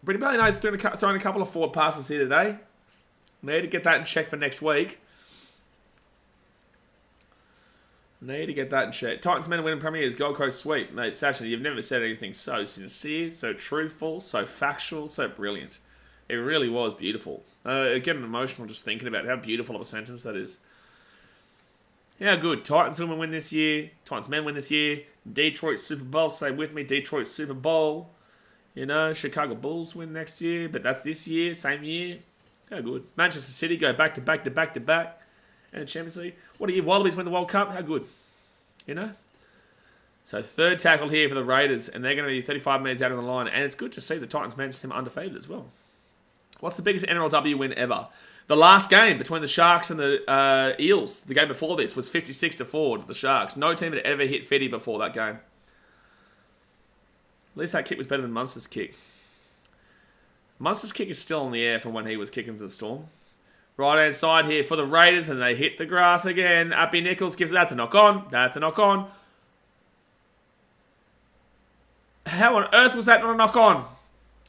Brittany Bailey knows throwing a couple of forward passes here today. Need to get that in check for next week. Need to get that in check. Titans men winning Premier's Gold Coast sweep. Mate, Sasha, you've never said anything so sincere, so truthful, so factual, so brilliant. It really was beautiful. Getting emotional just thinking about how beautiful of a sentence that is. How good. Titans women win this year. Titans men win this year. Detroit Super Bowl. Say with me, Detroit Super Bowl. You know, Chicago Bulls win next year, but that's this year, same year. How good. Manchester City go back to back to back to back. And the Champions League. What do you Wallabies win the World Cup? How good. you know. So third tackle here for the Raiders, and they're going to be 35 metres out on the line. And it's good to see the Titans managed him undefeated as well. What's the biggest NRLW win ever? The last game between the Sharks and the Eels, the game before this, was 56-4 to the Sharks. No team had ever hit 50 before that game. At least that kick was better than Munster's kick. Munster's kick is still in the air from when he was kicking for the Storm. Right-hand side here for the Raiders, and they hit the grass again. Appy Nichols gives that's a knock-on. That's a knock-on. How on earth was that not a knock-on?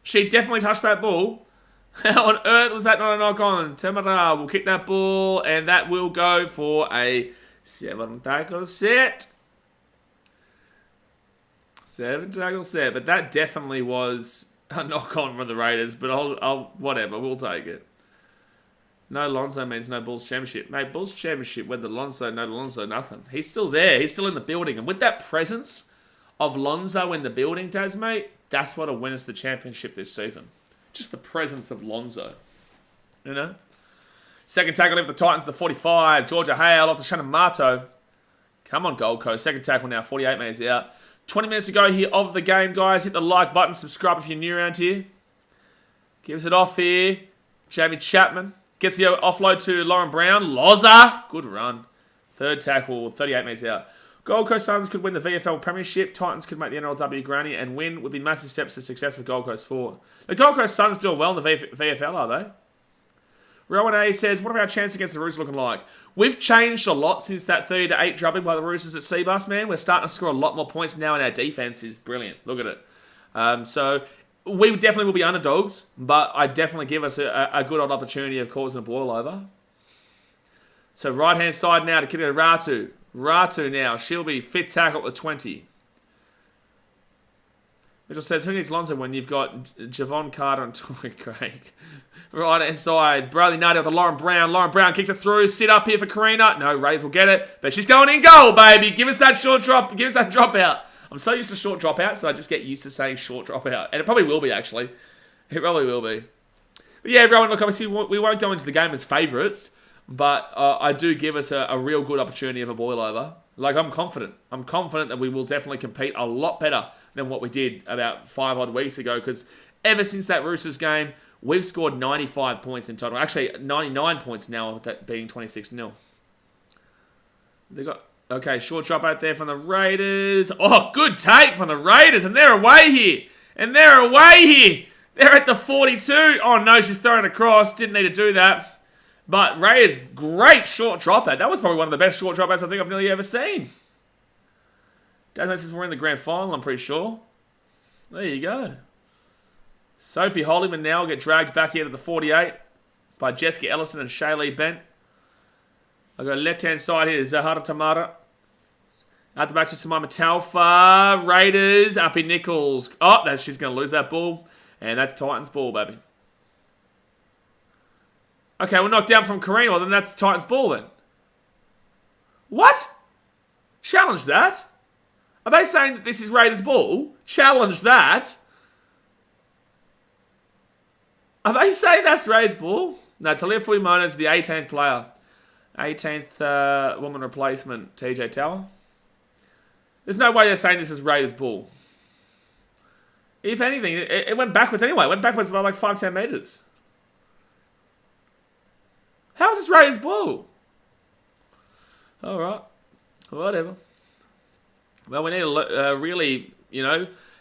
She definitely touched that ball. How on earth was that not a knock-on? Temara will kick that ball, and that will go for a 7-tackle set. 7-tackle set, but that definitely was a knock-on from the Raiders, but I'll whatever, we'll take it. No Lonzo means no Bulls Championship. Mate, Bulls Championship, whether Lonzo, no Lonzo, nothing. He's still there. He's still in the building. And with that presence of Lonzo in the building, Daz, mate, that's what'll win us the championship this season. Just the presence of Lonzo. You know? Second tackle for the Titans, the 45. Georgia Hale off to Shannon Marto. Come on, Gold Coast. Second tackle now, 48 minutes out. 20 minutes to go here of the game, guys. Hit the like button. Subscribe if you're new around here. Gives it off here. Jamie Chapman. Gets the offload to Lauren Brown. Loza. Good run. Third tackle, 38 minutes out. Gold Coast Suns could win the VFL Premiership. Titans could make the NRLW Granny and win. Would be massive steps to success for Gold Coast Sport. The Gold Coast Suns doing well in the VFL, are they? Rowan A says, what are our chances against the Roosters looking like? We've changed a lot since that 30-8 drubbing by the Roosters at Seabus, man. We're starting to score a lot more points now, and our defense is brilliant. Look at it. So we definitely will be underdogs, but I definitely give us a good odd opportunity of causing a boil over. So right-hand side now to Kiddo Ratu. Ratu now. She'll be fit tackle at 20. Mitchell says, who needs Lonzo when you've got Javon Carter and Torrey Craig? Right-hand side. Bradley Nutty to Lauren Brown. Lauren Brown kicks it through. Sit up here for Karina. No, Rays will get it. But she's going in goal, baby. Give us that short drop. Give us that dropout. I'm so used to short dropouts that I just get used to saying short dropout. And it probably will be, actually. It probably will be. But yeah, everyone, look, obviously we won't go into the game as favourites. But I do give us a real good opportunity of a boil over. Like, I'm confident. I'm confident that we will definitely compete a lot better than what we did about 5 odd weeks ago. Because ever since that Roosters game, we've scored 95 points in total. Actually, 99 points now, that being 26-0. They got... Okay, short drop out there from the Raiders. Oh, good take from the Raiders. And they're away here. They're at the 42. Oh, no, she's throwing it across. Didn't need to do that. But Raiders, great short dropout. That was probably one of the best short dropouts I think I've nearly ever seen. Desmond says we're in the grand final, I'm pretty sure. There you go. Sophie Hollyman now will get dragged back here to the 48 by Jessica Ellison and Shaylee Bent. I've got left-hand side here, Zahara Tamara. Out the back to Samima Talfa. Raiders, Appy Nichols. Oh, she's going to lose that ball. And that's Titans ball, baby. Okay, we're knocked down from Karina. Well, then that's Titans ball then. What? Challenge that? Are they saying that this is Raiders ball? Challenge that? Are they saying that's Raiders ball? No, Talia Fuimona is the 18th player. 18th woman replacement, TJ Tower. There's no way they're saying this is Raiders ball. If anything, it went backwards anyway. It went backwards by like 5-10 metres. How is this Raiders ball? Alright. Whatever. Well, we need to really,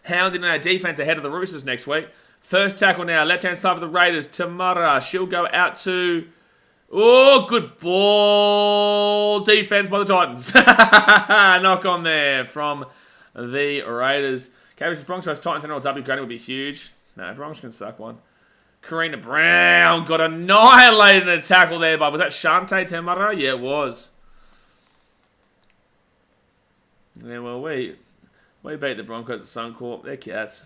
hound in our defense ahead of the Roosters next week. First tackle now. Left-hand side for the Raiders. Tamara. She'll go out to... Oh, good ball. Defense by the Titans. Knock on there from the Raiders. Cabbages Broncos Titans NRLW granny would be huge. No, Broncos can suck one. Karina Brown got annihilated in a tackle there by, was that Shante Tamara? Yeah, it was. Yeah, well, we beat the Broncos at Suncorp. They're cats.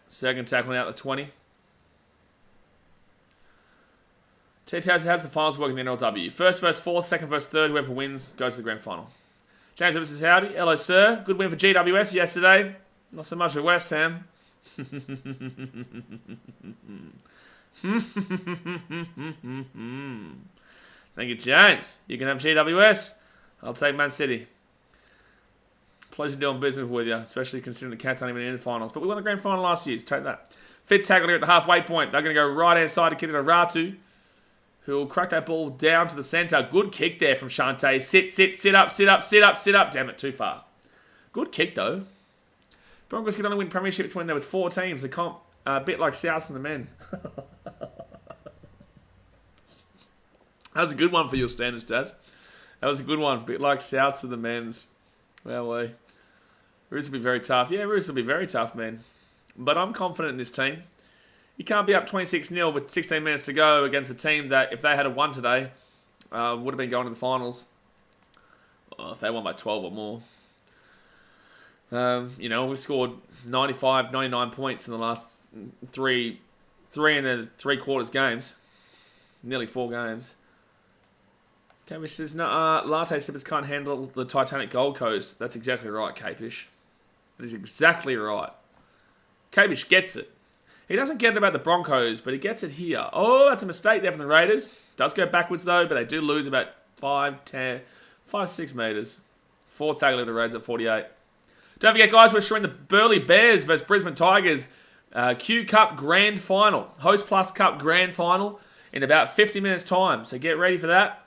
Second tackle out to 20. How's the finals work in the NRLW? First versus fourth, second versus third. Whoever wins goes to the grand final. James Evans says, howdy. Hello, sir. Good win for GWS yesterday. Not so much for West Ham. Thank you, James. You can have GWS. I'll take Man City. Pleasure doing business with you, especially considering the Cats aren't even in the finals. But we won the grand final last year, so take that. Fifth tackle here at the halfway point. They're going to go right-hand side to Kitty Ratu, who will crack that ball down to the centre. Good kick there from Shante. Sit up. Damn it, too far. Good kick, though. Broncos could only win premierships when there was 4 teams. A bit like Souths and the men. That was a good one for your standards, Daz. That was a good one. A bit like Souths and the men's. Well, Roos will be very tough. Yeah, Roos will be very tough, man. But I'm confident in this team. You can't be up 26-0 with 16 minutes to go against a team that, if they had won today, would have been going to the finals. Well, if they won by 12 or more. We scored 95, 99 points in the last three and 3/4 games. Nearly 4 games. Capish says, no, latte sippers can't handle the Titanic Gold Coast. That's exactly right, Capish. That is exactly right. Capish gets it. He doesn't get it about the Broncos, but he gets it here. Oh, that's a mistake there from the Raiders. Does go backwards, though, but they do lose about 6 metres. 4th tackle of the Raiders at 48. Don't forget, guys, we're showing the Burleigh Bears versus Brisbane Tigers Q Cup Grand Final. Host Plus Cup Grand Final in about 50 minutes' time. So get ready for that.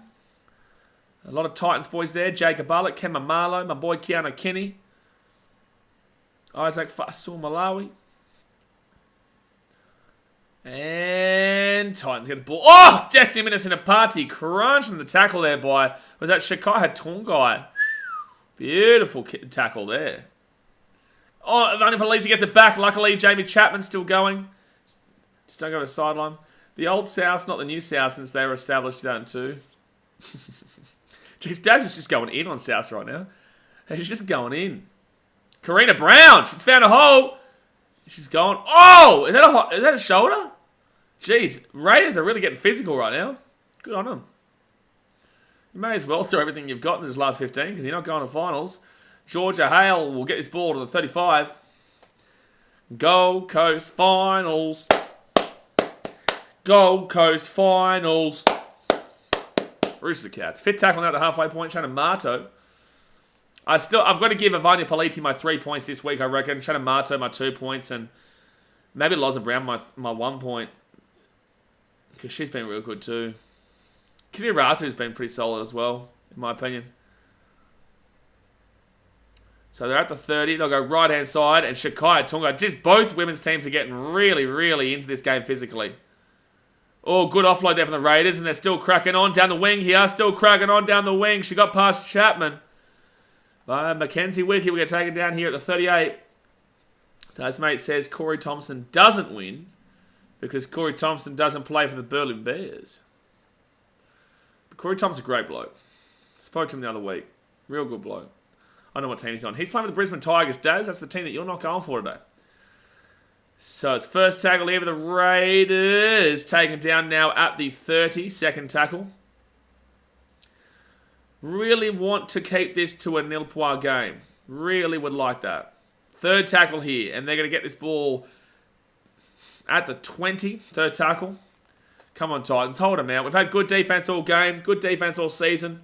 A lot of Titans boys there. Jacob Barlett, Ken Mamalo, my boy Keanu Kinney. Isaac Fasul Malawi. And Titans get the ball. Oh! Destiny Minutes in a party. Crunching the tackle there by... Was that Shakai Tungai? Beautiful tackle there. Oh, Vani Polisi gets it back. Luckily, Jamie Chapman's still going. Just don't go to the sideline. The old South, not the new South, since they were established 2002. Jeez, Daz was just going in on South right now. She's just going in. Karina Brown. She's found a hole. She's going. Oh! Is that a shoulder? Jeez. Raiders are really getting physical right now. Good on them. You may as well throw everything you've got in this last 15 because you're not going to finals. Georgia Hale will get this ball to the 35. Gold Coast Finals. Gold Coast Finals. Rooster Cats. 5th tackle now at the halfway point. Shannon Marto. I've got to give Ivania Politi my 3 points this week, I reckon. Shannon Marto my 2 points. And maybe Loza Brown my 1 point. Because she's been real good too. Kitty Ratu's been pretty solid as well, in my opinion. So they're at the 30. They'll go right-hand side. And Shakai Tunga. Just both women's teams are getting really, really into this game physically. Oh, good offload there from the Raiders. And they're still cracking on down the wing here. Still cracking on down the wing. She got past Chapman. Mackenzie Wiki will get taken down here at the 38. His mate says Corey Thompson doesn't win because Corey Thompson doesn't play for the Burleigh Bears. But Corey Thompson's a great bloke. Spoke to him the other week. Real good bloke. I know what team he's on. He's playing with the Brisbane Tigers, Daz. That's the team that you're not going for today. So it's first tackle here for the Raiders. Taken down now at the 30. Second tackle. Really want to keep this to a nil-point game. Really would like that. Third tackle here. And they're going to get this ball at the 20. Third tackle. Come on, Titans. Hold them out. We've had good defense all game. Good defense all season.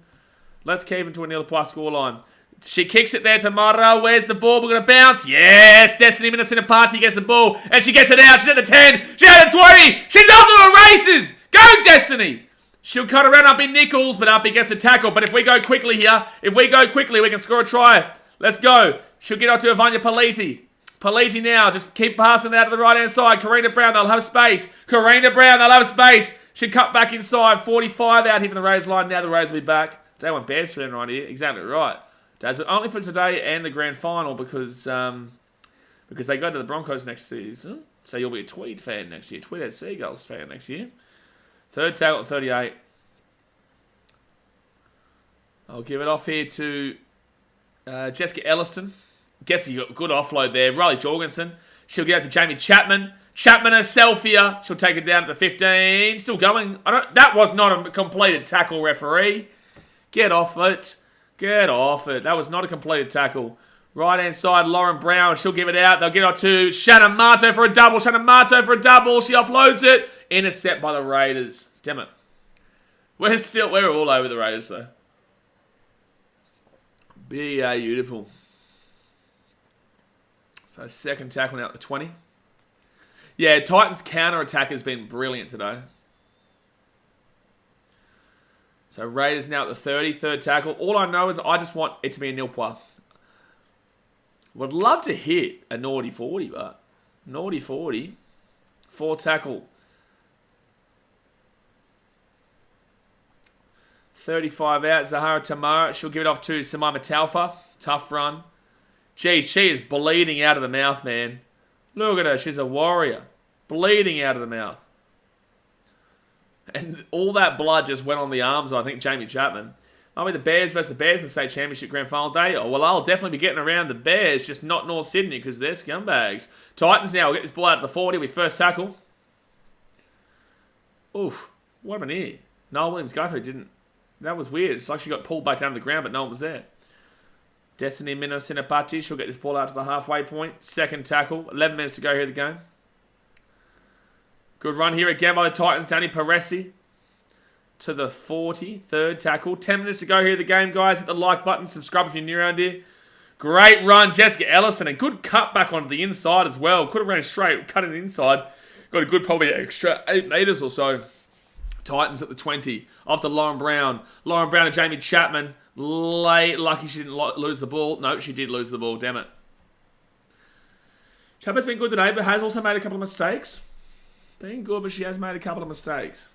Let's keep them to a nil-point scoreline. She kicks it there to Mara. Where's the ball? We're going to bounce. Yes! Destiny Minnesota gets the ball. And she gets it out. She's at the 10. She's at the 20. She's off to the races. Go, Destiny! She'll cut around up in Nichols, but up gets the tackle. But if we go quickly here, we can score a try. Let's go. She'll get out to Ivania Politi. Politi now. Just keep passing it out to the right-hand side. Karina Brown, they'll have space. She'll cut back inside. 45 out here from the Raiders line. Now the Raiders will be back. Day one Bears fan right here. Exactly right. Daz, but only for today and the grand final because they go to the Broncos next season. So you'll be a Tweed fan next year. Tweed at Seagulls fan next year. Third tackle at 38. I'll give it off here to Jessica Elliston. Gets a good offload there. Riley Jorgensen. She'll get out to Jamie Chapman. Chapman herself here. She'll take it down to the 15. Still going. That was not a completed tackle, referee. Get off it. Get off it. That was not a completed tackle. Right-hand side, Lauren Brown. She'll give it out. They'll get on to Shannon Marto for a double. She offloads it. Intercept by the Raiders. Damn it. We're all over the Raiders, though. Beautiful. So second tackle now at the 20. Yeah, Titans' counter-attack has been brilliant today. So Raiders now at the 30, third tackle. All I know is I just want it to be a nil point. Would love to hit a naughty 40, but naughty 40. Fourth tackle. 35 out. Zahara Tamara. She'll give it off to Samai Matalfa. Tough run. Geez, she is bleeding out of the mouth, man. Look at her. She's a warrior. Bleeding out of the mouth. And all that blood just went on the arms of, I think, Jamie Chapman. Might be the Bears versus the Bears in the state championship grand final day. Oh, well, I'll definitely be getting around the Bears, just not North Sydney because they're scumbags. Titans now will get this ball out of the 40 with first tackle. Oof. What happened here? Noel Williams-Guthrie didn't. That was weird. It's like she got pulled back down to the ground, but no one was there. Destiny Minna-Sinapati. She'll get this ball out to the halfway point. Second tackle. 11 minutes to go here in the game. Good run here again by the Titans. Danny Paresi to the 40. Third tackle. 10 minutes to go here in the game, guys. Hit the like button. Subscribe if you're new around here. Great run. Jessica Ellison. A good cut back onto the inside as well. Could have ran straight. Cut it inside. Got a good probably extra 8 meters or so. Titans at the 20. After Lauren Brown. Lauren Brown and Jamie Chapman. Late. Lucky she didn't lose the ball. No, she did lose the ball. Damn it. Chapman's been good today, but has also made a couple of mistakes. Been good, but she has made a couple of mistakes.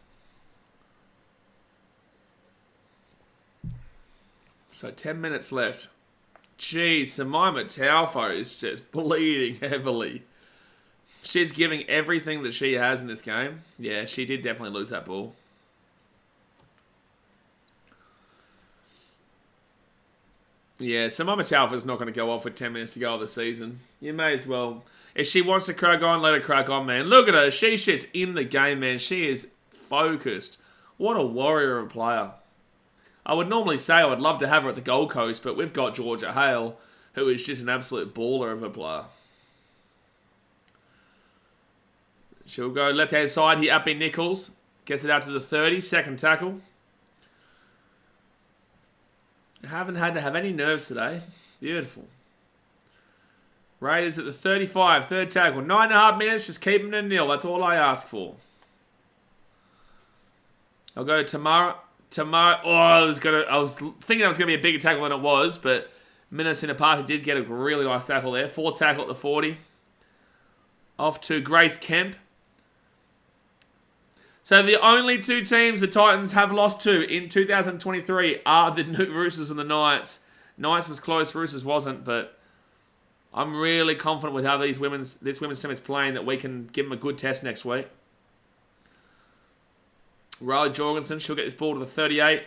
So 10 minutes left. Jeez, Samai Matalfa is just bleeding heavily. She's giving everything that she has in this game. Yeah, she did definitely lose that ball. Yeah, Samai Matalfa is not going to go off with 10 minutes to go of the season. You may as well. If she wants to crack on, let her crack on, man. Look at her. She's just in the game, man. She is focused. What a warrior of a player. I would normally say I would love to have her at the Gold Coast, but we've got Georgia Hale, who is just an absolute baller of a player. She'll go left-hand side here. Uppy Nichols gets it out to the 30. Second tackle. I haven't had to have any nerves today. Beautiful. Raiders at the 35. Third tackle. 9.5 minutes. Just keep them to nil. That's all I ask for. I'll go to Tamara. Oh, I was thinking that was going to be a bigger tackle than it was, but Minna-Sinapati did get a really nice tackle there. Fourth tackle at the 40. Off to Grace Kemp. So the only two teams the Titans have lost to in 2023 are the Roosters and the Knights. Knights was close, Roosters wasn't, but I'm really confident with how this women's team is playing that we can give them a good test next week. Riley Jorgensen, she'll get this ball to the 38.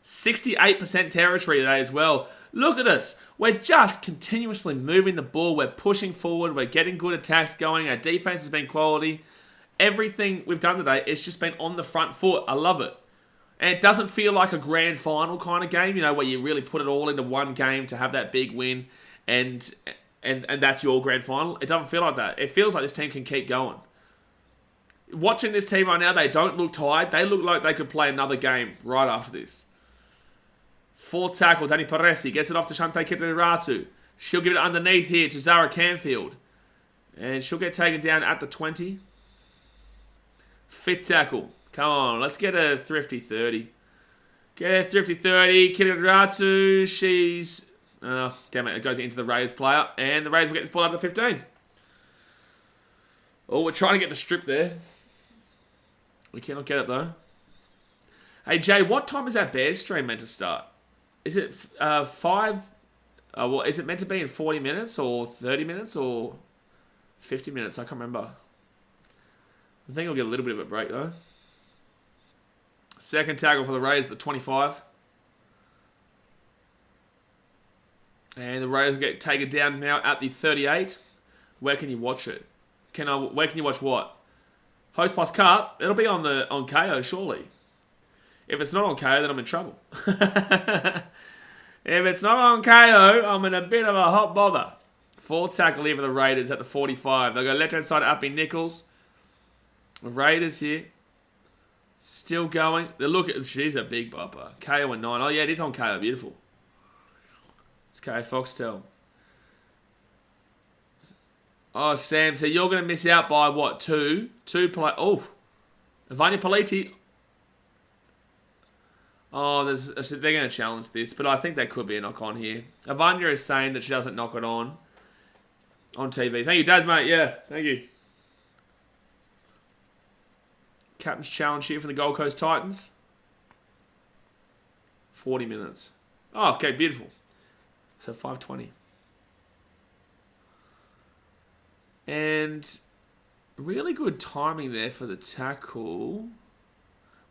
68% territory today as well. Look at us. We're just continuously moving the ball. We're pushing forward. We're getting good attacks going. Our defense has been quality. Everything we've done today has just been on the front foot. I love it. And it doesn't feel like a grand final kind of game, you know, where you really put it all into one game to have that big win and that's your grand final. It doesn't feel like that. It feels like this team can keep going. Watching this team right now, they don't look tired. They look like they could play another game right after this. Fourth tackle, Danny Paresi gets it off to Shante Kitiratu. She'll give it underneath here to Zara Canfield. And she'll get taken down at the 20. Fifth tackle. Come on, let's get a thrifty 30. Get a thrifty 30. Kitiratu, she's... Oh, damn it, it goes into the Raiders player. And the Raiders will get this ball up to 15. Oh, we're trying to get the strip there. We cannot get it though. Hey Jay, what time is that Bears stream meant to start? Is it 5? Well, is it meant to be in 40 minutes or 30 minutes or 50 minutes? I can't remember. I think I'll get a little bit of a break though. Second tackle for the Raiders at the 25. And the Raiders will get taken down now at the 38. Where can you watch it? Where can you watch what? Host Plus Cup? It'll be on KO, surely. If it's not on KO, then I'm in trouble. If it's not on KO, I'm in a bit of a hot bother. Fourth tackle here for the Raiders at the 45. They'll go left-hand side, Uppy Nichols. The Raiders here. Still going. Look at, she's a big bopper. KO and 9. Oh, yeah, it is on KO. Beautiful. It's KO Foxtel. Oh, Sam, so you're going to miss out by what? Two play. Oh, Evania Politi. Oh, they're going to challenge this, but I think there could be a knock on here. Evania is saying that she doesn't knock it on TV. Thank you, Daz, mate. Yeah, thank you. Captain's challenge here from the Gold Coast Titans. 40 minutes. Oh, okay, beautiful. So 5:20. And really good timing there for the tackle.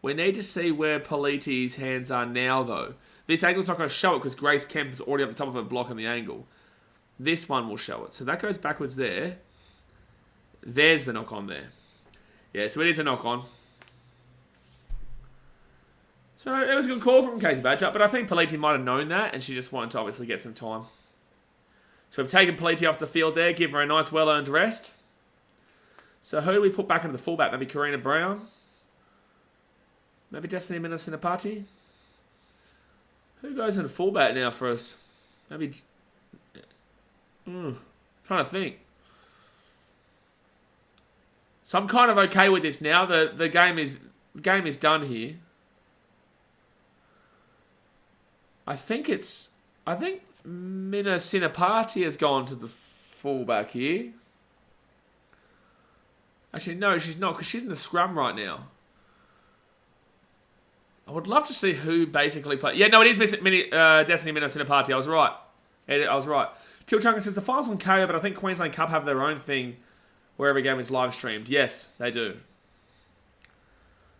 We need to see where Politi's hands are now, though. This angle's not going to show it because Grace Kemp is already at the top of her block on the angle. This one will show it. So that goes backwards there. There's the knock on there. Yeah, so it is a knock on. So it was a good call from Casey Badger, but I think Politi might have known that, and she just wanted to obviously get some time. So we've taken Politi off the field there, give her a nice well-earned rest. So who do we put back into the fullback? Maybe Karina Brown? Maybe Destiny Minasinapati? Who goes into fullback now for us? Maybe... trying to think. So I'm kind of okay with this now. The game is done here. I think Mina Sinapati has gone to the fullback here. Actually, no, she's not, because she's in the scrum right now. I would love to see who basically play. Yeah, no, it is Destiny Mina Sinapati. I was right. I was right. Till Chunker says the finals on KO, but I think Queensland Cup have their own thing where every game is live streamed. Yes, they do.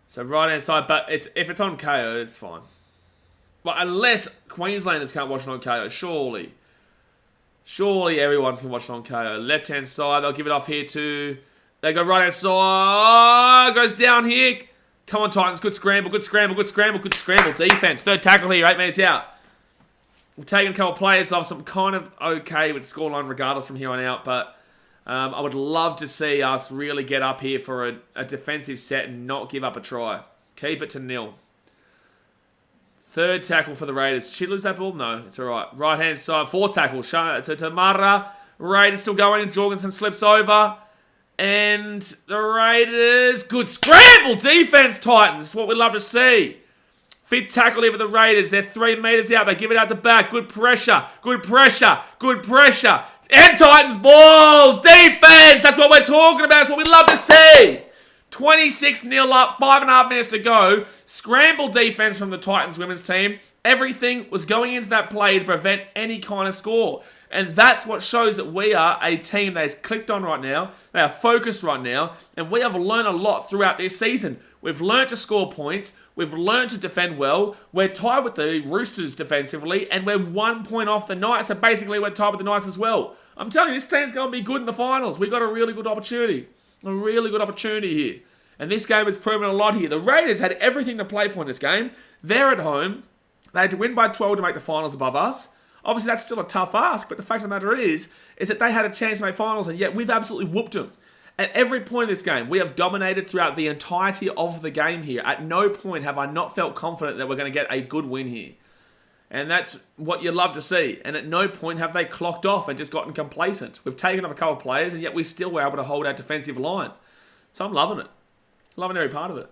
So right hand side, but if it's on KO, it's fine. Well, unless Queenslanders can't watch it on KO, surely. Surely everyone can watch it on KO. Left hand side, they'll give it off here to... They go right hand side, goes down here. Come on, Titans, good scramble, good scramble, good scramble, good scramble. Defense, third tackle here, 8 minutes out. We've taken a couple of players off, so I'm kind of okay with scoreline regardless from here on out, but I would love to see us really get up here for a defensive set and not give up a try. Keep it to 0. Third tackle for the Raiders. Did she lose that ball? No, it's all right. Right-hand side, 4 tackle. To Tamara. Raiders still going. Jorgensen slips over. And the Raiders, good scramble defense, Titans. This is what we love to see. Fifth tackle here for the Raiders. They're 3 meters out. They give it out the back. Good pressure. Good pressure. Good pressure. And Titans ball. Defense. That's what we're talking about. That's what we love to see. 26-0 up. 5.5 minutes to go. Scramble defense from the Titans women's team. Everything was going into that play to prevent any kind of score. And that's what shows that we are a team that is clicked on right now. They are focused right now. And we have learned a lot throughout this season. We've learned to score points. We've learned to defend well. We're tied with the Roosters defensively. And we're 1 point off the Knights. So basically we're tied with the Knights as well. I'm telling you, this team's going to be good in the finals. We've got a really good opportunity. A really good opportunity here. And this game has proven a lot here. The Raiders had everything to play for in this game. They're at home. They had to win by 12 to make the finals above us. Obviously, that's still a tough ask, but the fact of the matter is that they had a chance to make finals, and yet we've absolutely whooped them. At every point in this game, we have dominated throughout the entirety of the game here. At no point have I not felt confident that we're going to get a good win here. And that's what you love to see. And at no point have they clocked off and just gotten complacent. We've taken off a couple of players, and yet we still were able to hold our defensive line. So I'm loving it. Loving every part of it.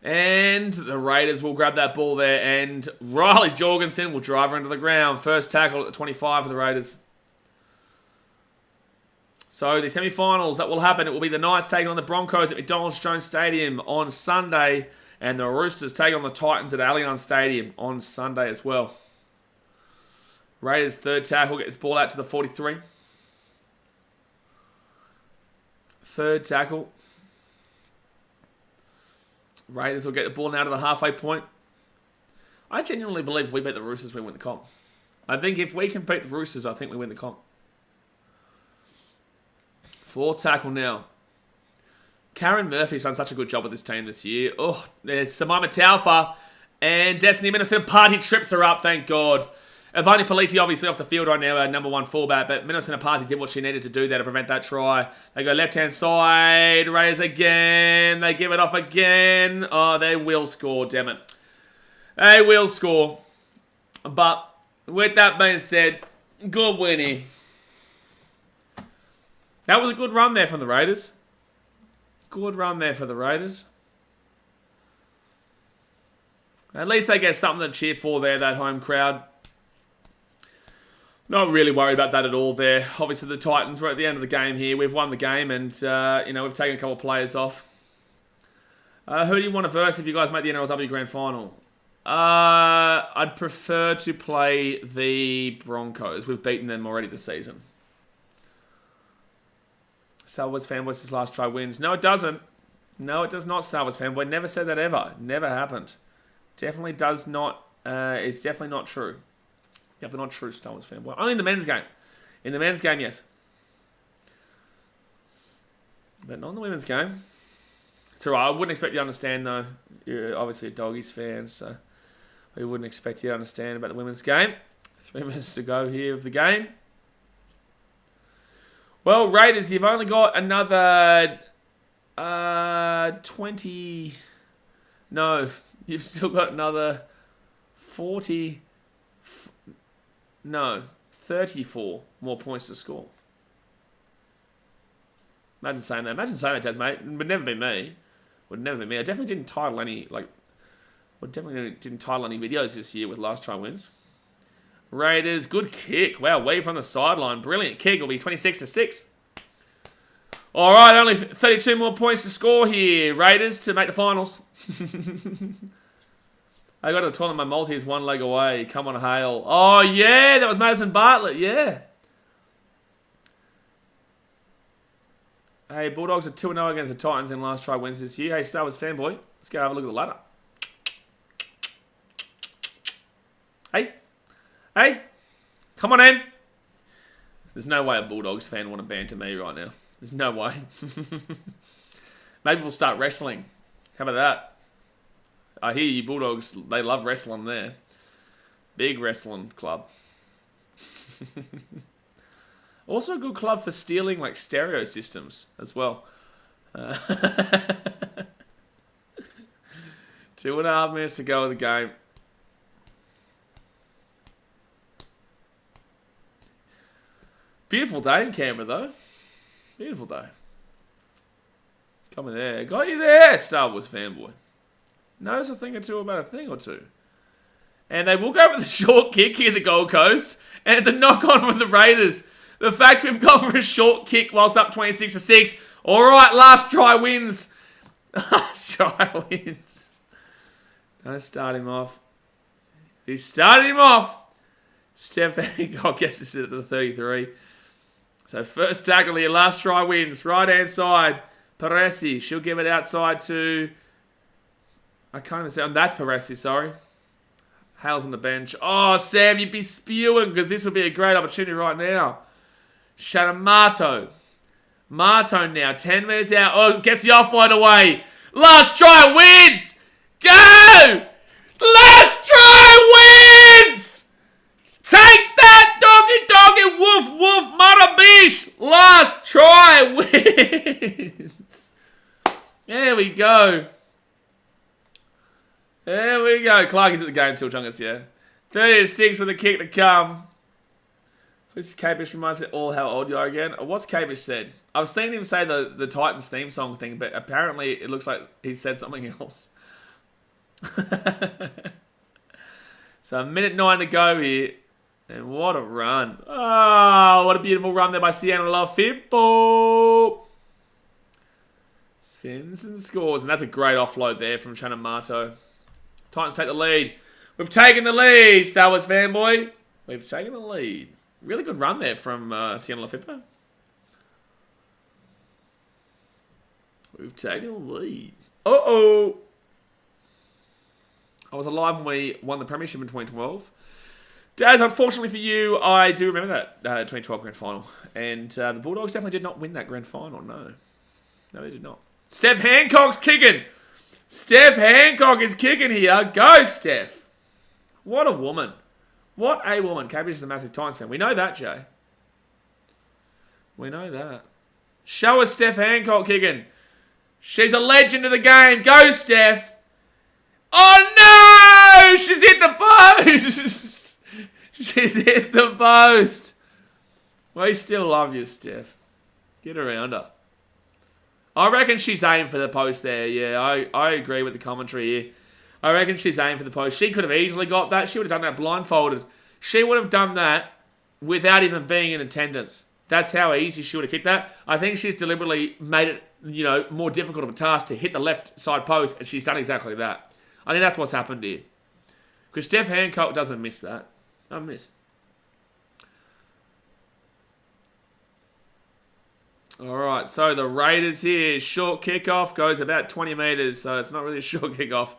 And the Raiders will grab that ball there, and Riley Jorgensen will drive her into the ground. First tackle at the 25 for the Raiders. So the semi-finals, that will happen. It will be the Knights taking on the Broncos at McDonald's Jones Stadium on Sunday, and the Roosters taking on the Titans at Allianz Stadium on Sunday as well. Raiders third tackle, get this ball out to the 43. Third tackle. Raiders will get the ball now to the halfway point. I genuinely believe if we beat the Roosters, we win the comp. I think if we can beat the Roosters, I think we win the comp. Fourth tackle now. Karen Murphy's done such a good job with this team this year. Oh, there's Samima Taufa. And Destiny Minnesota Party trips her up, thank God. Evani Politi obviously off the field right now, our number 1 fullback, but Minnesota Party did what she needed to do there to prevent that try. They go left-hand side, Raiders again, they give it off again. Oh, they will score, damn it. They will score. But with that being said, good winning. That was a good run there from the Raiders. Good run there for the Raiders. At least they get something to cheer for there, that home crowd. Not really worried about that at all there. Obviously, the Titans, we're at the end of the game here. We've won the game and, we've taken a couple of players off. Who do you want to verse if you guys make the NRLW Grand Final? I'd prefer to play the Broncos. We've beaten them already this season. Salvas Fanboy's last try wins. No, it doesn't. No, it does not, Salvas Fanboy. Never said that ever. Never happened. Definitely does not. It's definitely not true. Definitely not true, Star Wars Fanboy. Only in the men's game. In the men's game, yes. But not in the women's game. It's alright. I wouldn't expect you to understand, though. You're obviously a Doggies fan, so we wouldn't expect you to understand about the women's game. 3 minutes to go here of the game. Well, Raiders, you've only got another 20... No, you've still got another 40... No, 34 more points to score. Imagine saying that. Imagine saying that, Taz, mate. It would never be me. Would never be me. I definitely didn't title any, videos this year with last try wins. Raiders, good kick. Wow, way from the sideline. Brilliant kick. It'll be 26-6. All right, only 32 more points to score here, Raiders, to make the finals. I got to the tournament. My multi is 1 leg away. Come on, Hale. Oh, yeah, that was Madison Bartlett. Yeah. Hey, Bulldogs are 2-0 against the Titans in last try wins this year. Hey, Star Wars fanboy, let's go have a look at the ladder. Hey, come on in. There's no way a Bulldogs fan want to banter me right now. There's no way. Maybe we'll start wrestling. How about that? I hear you Bulldogs, they love wrestling there. Big wrestling club. Also a good club for stealing like stereo systems as well. 2.5 minutes to go of the game. Beautiful day in Canberra though. Beautiful day. Coming there. Got you there, Star Wars fanboy. Knows a thing or two about a thing or two. And they will go for the short kick here in the Gold Coast. And it's a knock-on from the Raiders. The fact we've gone for a short kick whilst up 26-6. All right, last try wins. Last try wins. Don't start him off. He started him off. Steph Hancock gets us at the 33. So first tackle here, last try wins. Right-hand side, Peresi. She'll give it outside to... I can't even say... That's Peresi, sorry. Hale's on the bench. Oh, Sam, you'd be spewing because this would be a great opportunity right now. Shannon Marto. Marto now, 10 minutes out. Oh, gets the offload away. Last try wins! Go! Last try wins! Take that, doggy, woof, woof, marabish! Last try wins! There we go. There we go. Clark is at the game till Chungus, yeah. 30-6 with a kick to come. This Cabish reminds me all how old you are again. What's Cabish said? I've seen him say the Titans theme song thing, but apparently it looks like he said something else. So 1:09 to go here. And what a run. Oh, what a beautiful run there by NRL Football. Spins and scores. And that's a great offload there from Shannon Marto. Titans take the lead. We've taken the lead, Star Wars fanboy. We've taken the lead. Really good run there from Sienna Lafipo. We've taken the lead. Uh-oh. I was alive when we won the premiership in 2012. Daz, unfortunately for you, I do remember that 2012 grand final. And the Bulldogs definitely did not win that grand final, no. No, they did not. Steph Hancock's kicking. Steph Hancock is kicking here. Go, Steph. What a woman. What a woman. Cabbage is a massive Titans fan. We know that, Jay. We know that. Show us Steph Hancock kicking. She's a legend of the game. Go, Steph. Oh, no! She's hit the post. She's hit the post. We still love you, Steph. Get around her. I reckon she's aimed for the post there. Yeah, I agree with the commentary here. I reckon she's aimed for the post. She could have easily got that. She would have done that blindfolded. She would have done that without even being in attendance. That's how easy she would have kicked that. I think she's deliberately made it, more difficult of a task to hit the left side post, and she's done exactly that. I think that's what's happened here. Because Steph Hancock doesn't miss that. Doesn't miss. Alright, so the Raiders here. Short kickoff goes about 20 metres, so it's not really a short kickoff.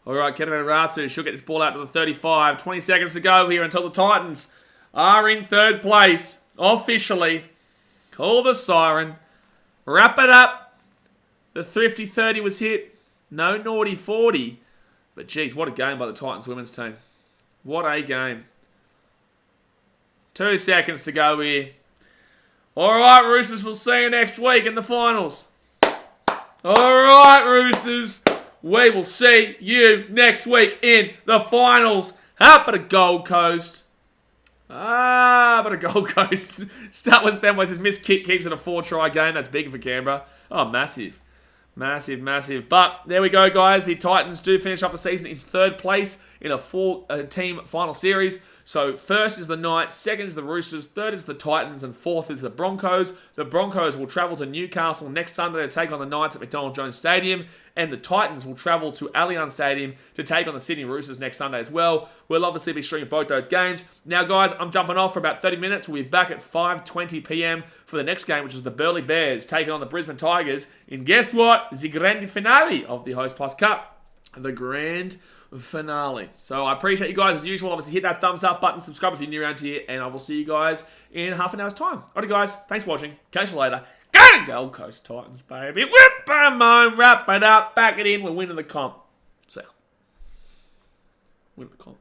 Alright, Canberra Raiders should get this ball out to the 35. 20 seconds to go here until the Titans are in third place. Officially. Call the siren. Wrap it up. The thrifty 30 was hit. No naughty 40. But geez, what a game by the Titans women's team. What a game. 2 seconds to go here. Alright, Roosters, we'll see you next week in the finals. Alright, Roosters. We will see you next week in the finals. Up at the Gold Coast. But a Gold Coast. Start with Ben West's missed kick keeps it a 4-try game. That's big for Canberra. Oh, massive. Massive, massive. But there we go, guys. The Titans do finish up the season in third place in a 4-team final series. So first is the Knights, second is the Roosters, third is the Titans, and fourth is the Broncos. The Broncos will travel to Newcastle next Sunday to take on the Knights at McDonald Jones Stadium, and the Titans will travel to Allianz Stadium to take on the Sydney Roosters next Sunday as well. We'll obviously be streaming both those games. Now, guys, I'm jumping off for about 30 minutes. We'll be back at 5:20 p.m. for the next game, which is the Burleigh Bears taking on the Brisbane Tigers in, guess what, the grand finale of the Host Plus Cup. The grand finale. So I appreciate you guys as usual. Obviously, hit that thumbs up button, subscribe if you're new around here, and I will see you guys in half an hour's time. Alright, guys, thanks for watching. Catch you later. Go to Gold Coast Titans, baby. Whip them on, wrap it up, back it in. We're winning the comp. So, win the comp.